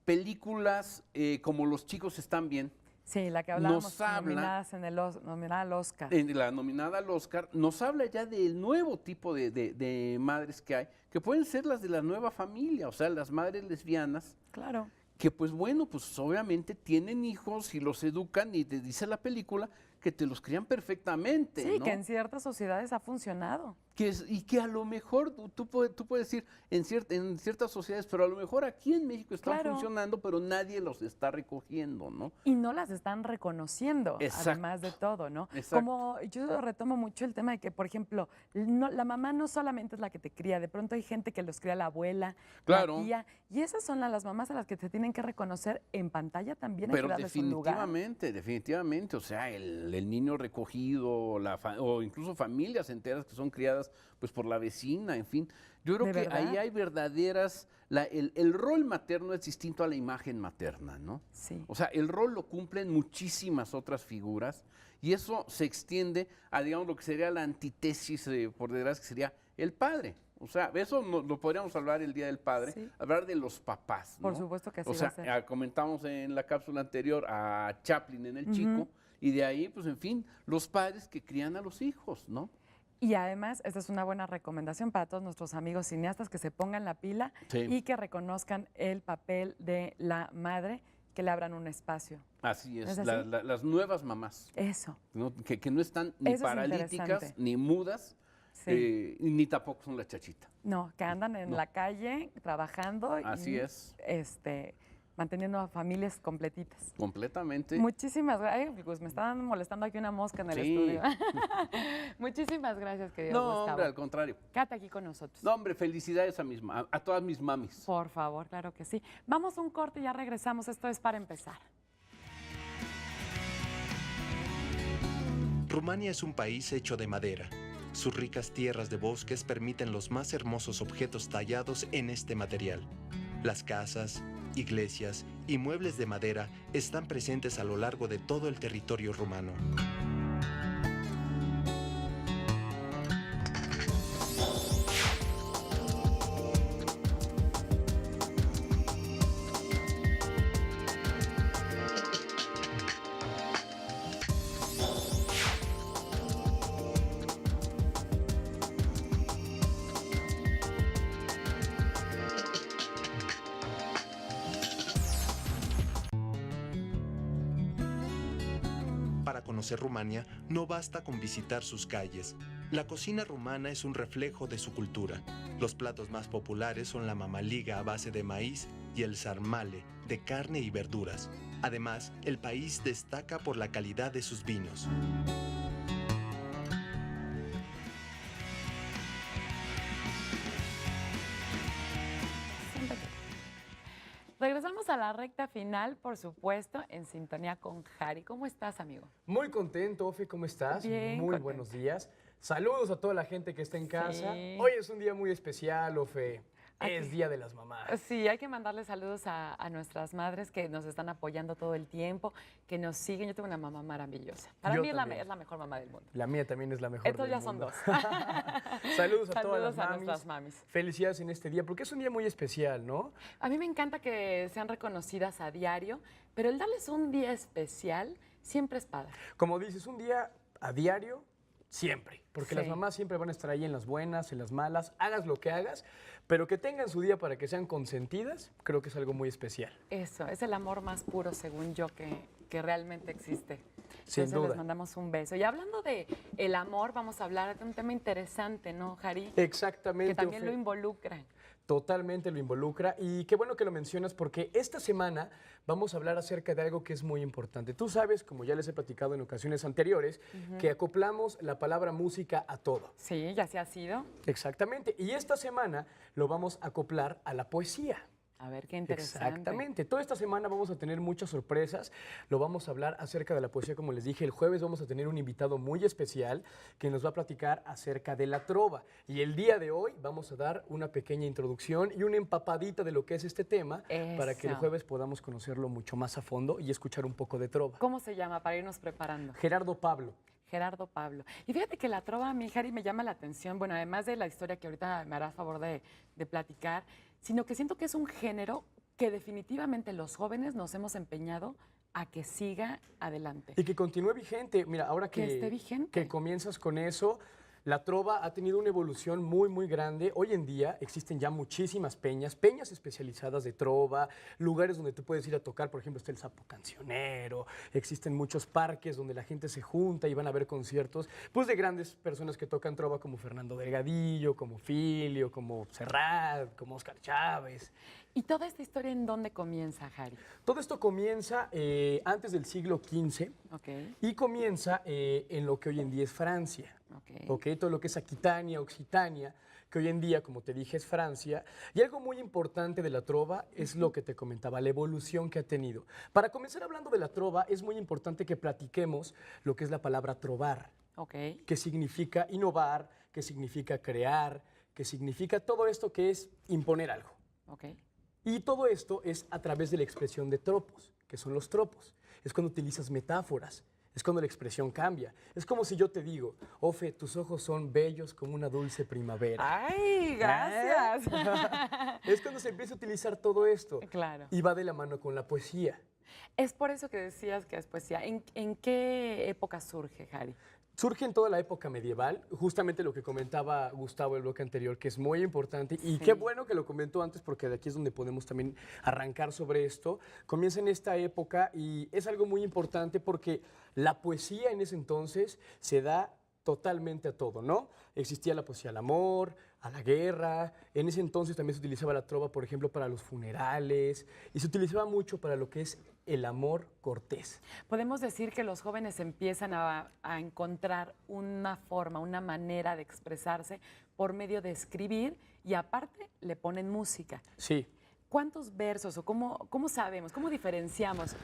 S5: películas como Los chicos están bien,
S1: Sí, la que hablábamos,
S5: nos habla-
S1: nominadas en nominada al Oscar.
S5: en la nominada al Oscar, nos habla ya del nuevo tipo de madres que hay, que pueden ser las de la nueva familia, o sea, las madres lesbianas,
S1: Claro.
S5: que pues bueno, pues obviamente tienen hijos y los educan y te dice la película que te los crían perfectamente,
S1: Sí,
S5: ¿no?
S1: que en ciertas sociedades ha funcionado.
S5: Y que a lo mejor tú puedes decir en ciertas sociedades, pero a lo mejor aquí en México están
S1: Claro.
S5: funcionando, pero nadie los está recogiendo, ¿no?
S1: Y no las están reconociendo,
S5: Exacto.
S1: además de todo, ¿no?
S5: Exacto.
S1: Como yo retomo mucho el tema de que, por ejemplo, la mamá no solamente es la que te cría, de pronto hay gente que los cría la abuela,
S5: Claro.
S1: la tía, y esas son las mamás a las que te tienen que reconocer en pantalla también, hay
S5: Pero
S1: que darles un lugar.
S5: definitivamente, o sea, el niño recogido, o incluso familias enteras que son criadas pues por la vecina, en fin. Yo creo
S1: ¿De
S5: que
S1: verdad?
S5: ahí hay verdaderas, el rol materno es distinto a la imagen materna, ¿no?
S1: Sí.
S5: O sea, el rol lo cumplen muchísimas otras figuras y eso se extiende a, digamos, lo que sería la antítesis, por desgracia, que sería el padre. O sea, eso lo podríamos hablar el Día del Padre,
S1: Sí.
S5: hablar de los papás, ¿no?
S1: Por supuesto que así
S5: O
S1: va
S5: sea,
S1: a ser.
S5: comentamos en la cápsula anterior a Chaplin en El Chico, y de ahí, pues en fin, los padres que crían a los hijos, ¿no?
S1: Y además, esta es una buena recomendación para todos nuestros amigos cineastas que se pongan la pila
S5: Sí.
S1: y que reconozcan el papel de la madre, que le abran un espacio.
S5: Así es,
S1: ¿Es así?
S5: las nuevas mamás,
S1: Eso.
S5: ¿no? Que no están ni
S1: Eso es
S5: paralíticas,
S1: interesante.
S5: ni mudas,
S1: Sí.
S5: ni tampoco son la chachita.
S1: No, que andan en
S5: No.
S1: la calle trabajando
S5: Así
S1: y
S5: es.
S1: Manteniendo a familias completitas.
S5: Completamente.
S1: Muchísimas gracias. Ay, pues me están molestando aquí una mosca en el
S5: Sí.
S1: estudio. Muchísimas gracias, querido
S5: No,
S1: Gustavo.
S5: hombre, al contrario.
S1: Quédate aquí con nosotros.
S5: No, hombre, felicidades a todas mis mamis.
S1: Por favor, claro que sí. Vamos a un corte y ya regresamos. Esto es Para Empezar.
S2: Rumania es un país hecho de madera. Sus ricas tierras de bosques permiten los más hermosos objetos tallados en este material. Las casas, iglesias y muebles de madera están presentes a lo largo de todo el territorio rumano. Para conocer Rumania, no basta con visitar sus calles. La cocina rumana es un reflejo de su cultura. Los platos más populares son la mamaliga a base de maíz y el sarmale, de carne y verduras. Además, el país destaca por la calidad de sus vinos.
S1: Siéntate. Regresamos a la recta final, por supuesto, en sintonía con Jari. ¿Cómo estás, amigo?
S6: Muy contento, Ofe, ¿cómo estás?
S1: Bien,
S6: Muy
S1: contenta.
S6: buenos días. Saludos a toda la gente que está en casa.
S1: Sí.
S6: Hoy es un día muy especial, Ofe.
S1: Aquí.
S6: Es Día de las Mamás.
S1: Sí, hay que mandarle saludos a nuestras madres que nos están apoyando todo el tiempo, que nos siguen. Yo tengo una mamá maravillosa. Para
S6: Yo
S1: mí es
S6: también.
S1: la mejor mamá del mundo.
S6: La mía también es la mejor
S1: Estos
S6: del
S1: ya son
S6: mundo.
S1: dos.
S6: Saludos a todas las
S1: Saludos a
S6: mamis.
S1: nuestras mamis.
S6: Felicidades en este día, porque es un día muy especial, ¿no?
S1: A mí me encanta que sean reconocidas a diario pero el darles un día especial siempre es padre.
S6: Como dices, un día a diario, siempre. Porque
S1: Sí.
S6: las mamás siempre van a estar ahí en las buenas, en las malas, hagas lo que hagas, pero que tengan su día para que sean consentidas, creo que es algo muy especial.
S1: Eso, es el amor más puro, según yo, que realmente existe.
S6: Sin
S1: Entonces
S6: duda.
S1: les mandamos un beso. Y hablando de el amor, vamos a hablar de un tema interesante, ¿no, Jari?
S6: Exactamente.
S1: Que también
S6: Ofe.
S1: lo involucran.
S6: Totalmente lo involucra y qué bueno que lo mencionas porque esta semana vamos a hablar acerca de algo que es muy importante. Tú sabes, como ya les he platicado en ocasiones anteriores, que acoplamos la palabra música a todo.
S1: Sí, ya se ha sido.
S6: Exactamente. Y esta semana lo vamos a acoplar a la poesía.
S1: A ver, qué interesante.
S6: Exactamente. Toda esta semana vamos a tener muchas sorpresas. Lo vamos a hablar acerca de la poesía, como les dije. El jueves vamos a tener un invitado muy especial que nos va a platicar acerca de la trova. Y el día de hoy vamos a dar una pequeña introducción y una empapadita de lo que es este tema para que el
S1: Eso.
S6: jueves podamos conocerlo mucho más a fondo y escuchar un poco de trova.
S1: ¿Cómo se llama para irnos preparando?
S6: Gerardo Pablo.
S1: Gerardo Pablo. Y fíjate que la trova a mí, Jari, me llama la atención, bueno, además de la historia que ahorita me harás favor de platicar, sino que siento que es un género que definitivamente los jóvenes nos hemos empeñado a que siga adelante.
S6: Y que continúe vigente. Mira, ahora
S1: Que esté vigente.
S6: que comienzas con eso, la trova ha tenido una evolución muy, muy grande. Hoy en día existen ya muchísimas peñas, peñas especializadas de trova, lugares donde tú puedes ir a tocar, por ejemplo, está el Sapo Cancionero, existen muchos parques donde la gente se junta y van a ver conciertos, pues de grandes personas que tocan trova como Fernando Delgadillo, como Filio, como Serrat, como Oscar Chávez.
S1: ¿Y toda esta historia en dónde comienza, Jari?
S6: Todo esto comienza antes del siglo XV
S1: Ok,
S6: y comienza en lo que hoy en día es Francia.
S1: ok.
S6: ¿Ok? Todo lo que es Aquitania, Occitania, que hoy en día, como te dije, es Francia. Y algo muy importante de la trova es lo que te comentaba, la evolución que ha tenido. Para comenzar hablando de la trova, es muy importante que platiquemos lo que es la palabra trovar,
S1: Ok,
S6: que significa innovar, que significa crear, que significa todo esto que es imponer algo.
S1: ok.
S6: Y todo esto es a través de la expresión de tropos, que son los tropos. Es cuando utilizas metáforas, es cuando la expresión cambia. Es como si yo te digo, Ofe, tus ojos son bellos como una dulce primavera.
S1: ¡Ay, gracias!
S6: Es cuando se empieza a utilizar todo esto.
S1: Claro.
S6: Y va de la mano con la poesía.
S1: Es por eso que decías que es poesía. ¿En qué época surge, Jari?
S6: Surge en toda la época medieval, justamente lo que comentaba Gustavo el bloque anterior, que es muy importante, y
S1: Sí.
S6: qué bueno que lo comentó antes, porque de aquí es donde podemos también arrancar sobre esto. Comienza en esta época y es algo muy importante porque la poesía en ese entonces se da totalmente a todo, ¿no? Existía la poesía al amor, a la guerra, en ese entonces también se utilizaba la trova, por ejemplo, para los funerales, y se utilizaba mucho para lo que es el amor cortés.
S1: Podemos decir que los jóvenes empiezan a encontrar una forma, una manera de expresarse por medio de escribir y aparte le ponen música.
S6: Sí.
S1: ¿Cuántos versos o cómo sabemos, cómo diferenciamos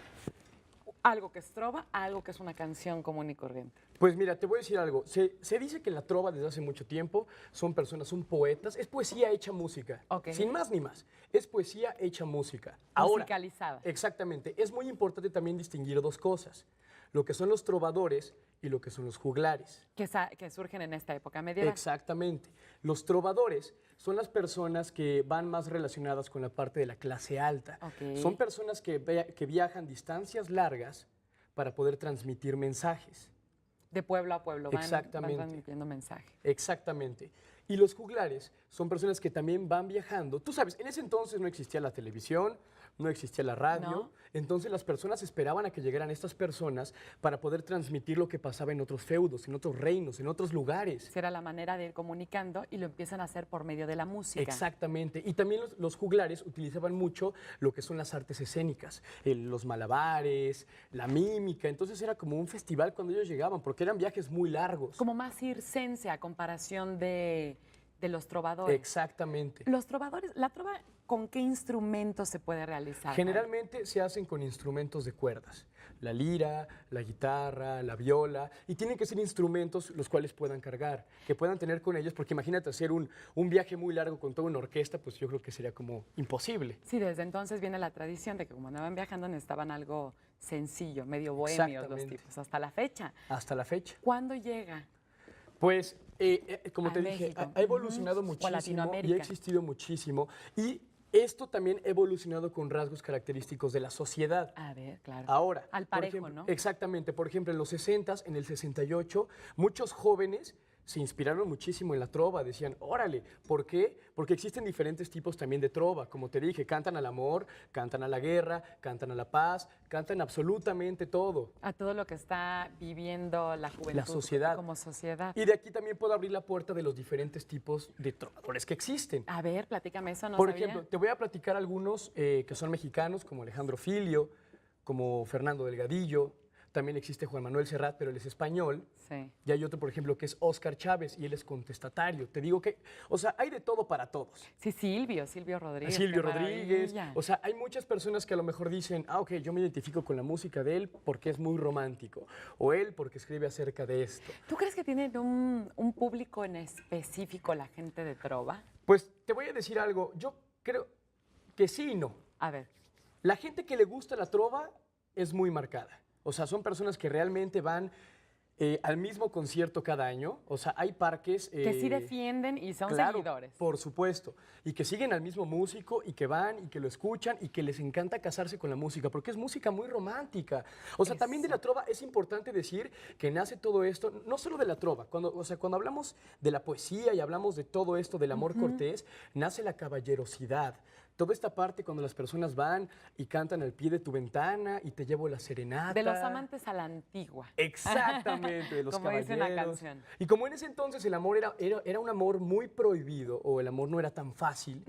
S1: algo que es trova a algo que es una canción común y corriente?
S6: Pues mira, te voy a decir algo. Se dice que la trova desde hace mucho tiempo son personas, son poetas, es poesía hecha música.
S1: Ok.
S6: Sin más ni más. Es poesía hecha música. Ahora,
S1: Musicalizada.
S6: exactamente. Es muy importante también distinguir dos cosas. Lo que son los trovadores y lo que son los juglares.
S1: Que surgen en esta época medieval.
S6: Exactamente. Los trovadores son las personas que van más relacionadas con la parte de la clase alta.
S1: Ok.
S6: Son personas que viajan distancias largas para poder transmitir mensajes.
S1: De pueblo a pueblo van
S6: Exactamente.
S1: transmitiendo mensaje.
S6: Exactamente. Y los juglares son personas que también van viajando. Tú sabes, en ese entonces no existía la televisión, no existía la radio.
S1: No.
S6: Entonces las personas esperaban a que llegaran estas personas para poder transmitir lo que pasaba en otros feudos, en otros reinos, en otros lugares.
S1: Esa era la manera de ir comunicando y lo empiezan a hacer por medio de la música.
S6: Exactamente. Y también los juglares utilizaban mucho lo que son las artes escénicas, los malabares, la mímica. Entonces era como un festival cuando ellos llegaban, porque eran viajes muy largos.
S1: Como más circense a comparación de los trovadores.
S6: Exactamente.
S1: Los trovadores, la trova, ¿con qué instrumentos se puede realizar?
S6: Generalmente se hacen con instrumentos de cuerdas, la lira, la guitarra, la viola, y tienen que ser instrumentos los cuales puedan cargar, que puedan tener con ellos, porque imagínate hacer un viaje muy largo con toda una orquesta, pues yo creo que sería como imposible.
S1: Sí, desde entonces viene la tradición de que como andaban viajando necesitaban algo sencillo, medio bohemios los
S6: Exactamente.
S1: tipos, hasta la fecha.
S6: Hasta la fecha.
S1: ¿Cuándo llega?
S6: Pues, como
S1: A
S6: te dije,
S1: México.
S6: ha evolucionado
S1: Ujú. O a
S6: muchísimo y
S1: Latinoamérica.
S6: ha existido muchísimo. Y esto también ha evolucionado con rasgos característicos de la sociedad.
S1: A ver, claro.
S6: Ahora,
S1: Al
S6: por
S1: parejo,
S6: ejemplo,
S1: ¿no?
S6: Exactamente. Por ejemplo, en los 60s, en el 68, muchos jóvenes se inspiraron muchísimo en la trova. Decían, órale, ¿por qué? Porque existen diferentes tipos también de trova. Como te dije, cantan al amor, cantan a la guerra, cantan a la paz, cantan absolutamente todo.
S1: A todo lo que está viviendo la juventud
S6: sociedad.
S1: como sociedad.
S6: Y de aquí también puedo abrir la puerta de los diferentes tipos de trovadores que existen.
S1: A ver, platícame eso, no
S6: Por
S1: sabía.
S6: ejemplo, te voy a platicar algunos que son mexicanos, como Alejandro Filio, como Fernando Delgadillo. También existe Juan Manuel Serrat, pero él es español.
S1: Sí.
S6: Y hay otro, por ejemplo, que es Óscar Chávez, y él es contestatario. Te digo que, o sea, hay de todo para todos.
S1: Sí, Silvio Rodríguez.
S6: Silvio
S1: qué
S6: Rodríguez.
S1: maravilla.
S6: O sea, hay muchas personas que a lo mejor dicen, ok, yo me identifico con la música de él porque es muy romántico. O él porque escribe acerca de esto.
S1: ¿Tú crees que tienen un público en específico la gente de trova?
S6: Pues te voy a decir algo. Yo creo que sí y no.
S1: A ver,
S6: La gente que le gusta la trova es muy marcada. O sea, son personas que realmente van al mismo concierto cada año. O sea, hay parques...
S1: que sí defienden y son
S6: claro,
S1: seguidores.
S6: por supuesto. Y que siguen al mismo músico y que van y que lo escuchan y que les encanta casarse con la música, porque es música muy romántica. O sea, también de la trova es importante decir que nace todo esto, no solo de la trova, cuando hablamos de la poesía y hablamos de todo esto del amor cortés, nace la caballerosidad. Toda esta parte cuando las personas van y cantan al pie de tu ventana y te llevo la serenata.
S1: De los amantes a la antigua.
S6: Exactamente, de los
S1: Como dice
S6: caballeros.
S1: una canción.
S6: Y como en ese entonces el amor era un amor muy prohibido o el amor no era tan fácil,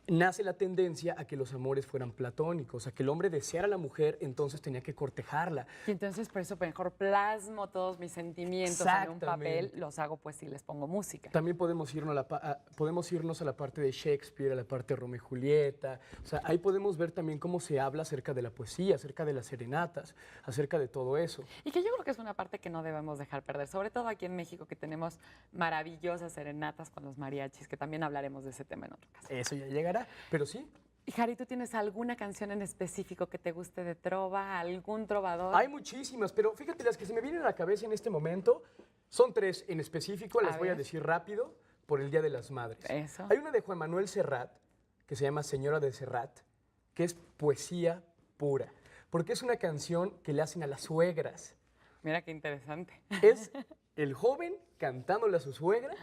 S6: nace la tendencia a que los amores fueran platónicos, a que el hombre deseara a la mujer, entonces tenía que cortejarla.
S1: Y entonces por eso mejor plasmo todos mis sentimientos en un papel,
S6: Exactamente.
S1: los hago pues si les pongo música.
S6: También podemos irnos a la parte de Shakespeare, a la parte de Romeo y Julieta. O sea, ahí podemos ver también cómo se habla acerca de la poesía, acerca de las serenatas, acerca de todo eso.
S1: Y que yo creo que es una parte que no debemos dejar perder, sobre todo aquí en México que tenemos maravillosas serenatas con los mariachis, que también hablaremos de ese tema en otro caso.
S6: Eso ya llegará, pero sí.
S1: Y Jari, ¿tú tienes alguna canción en específico que te guste de trova, algún trovador?
S6: Hay muchísimas, pero fíjate, las que se me vienen a la cabeza en este momento son tres en específico, las voy a
S1: ver.
S6: decir rápido, por el Día de las Madres.
S1: Eso.
S6: Hay una de Juan Manuel Serrat, que se llama Señora de Serrat, que es poesía pura, porque es una canción que le hacen a las suegras.
S1: Mira qué interesante.
S6: Es el joven cantándole a su suegra,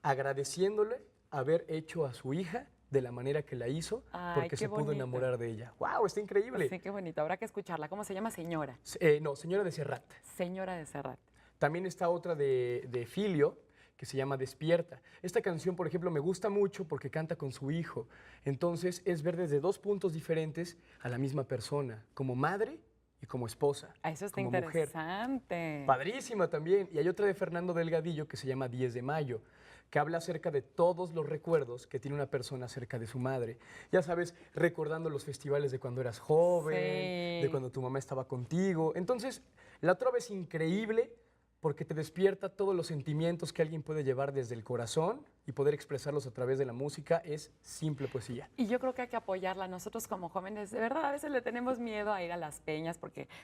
S6: agradeciéndole haber hecho a su hija de la manera que la hizo,
S1: Ay,
S6: porque
S1: qué
S6: se pudo
S1: bonito.
S6: enamorar de ella. ¡Wow! Está increíble.
S1: Sí, qué bonito. Habrá que escucharla. ¿Cómo se llama? Señora.
S6: No, Señora de Serrat.
S1: Señora de Serrat.
S6: También está otra de Filio, que se llama Despierta. Esta canción, por ejemplo, me gusta mucho porque canta con su hijo. Entonces, es ver desde dos puntos diferentes a la misma persona, como madre y como esposa.
S1: Eso está
S6: como mujer.
S1: interesante.
S6: Padrísima también. Y hay otra de Fernando Delgadillo que se llama 10 de mayo, que habla acerca de todos los recuerdos que tiene una persona acerca de su madre. Ya sabes, recordando los festivales de cuando eras joven,
S1: Sí.
S6: de cuando tu mamá estaba contigo. Entonces, la trova es increíble porque te despierta todos los sentimientos que alguien puede llevar desde el corazón y poder expresarlos a través de la música. Es simple poesía.
S1: Y yo creo que hay que apoyarla. Nosotros como jóvenes, de verdad, a veces le tenemos miedo a ir a las peñas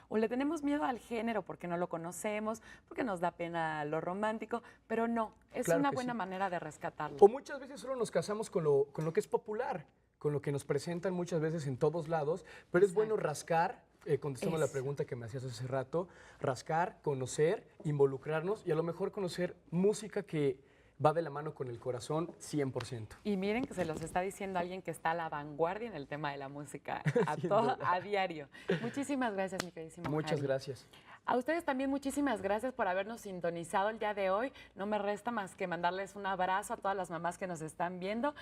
S1: o le tenemos miedo al género porque no lo conocemos, porque nos da pena lo romántico, pero no, es
S6: Claro
S1: una
S6: que
S1: buena
S6: sí.
S1: manera de rescatarlo.
S6: O muchas veces solo nos casamos con lo que es popular, con lo que nos presentan muchas veces en todos lados, pero es bueno rascar, contestando la
S1: Eso.
S6: pregunta que me hacías hace rato, rascar, conocer, involucrarnos y a lo mejor conocer música que va de la mano con el corazón 100%.
S1: Y miren que se los está diciendo alguien que está a la vanguardia en el tema de la música
S6: Sin duda.
S1: a diario. Muchísimas gracias, mi queridísimo
S6: Muchas
S1: Jari.
S6: gracias.
S1: A ustedes también muchísimas gracias por habernos sintonizado el día de hoy. No me resta más que mandarles un abrazo a todas las mamás que nos están viendo.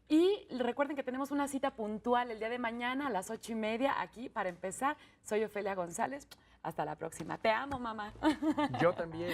S1: Y recuerden que tenemos una cita puntual el día de mañana a las 8:30 aquí para empezar. Soy Ofelia González. Hasta la próxima. Te amo, mamá.
S6: Yo también.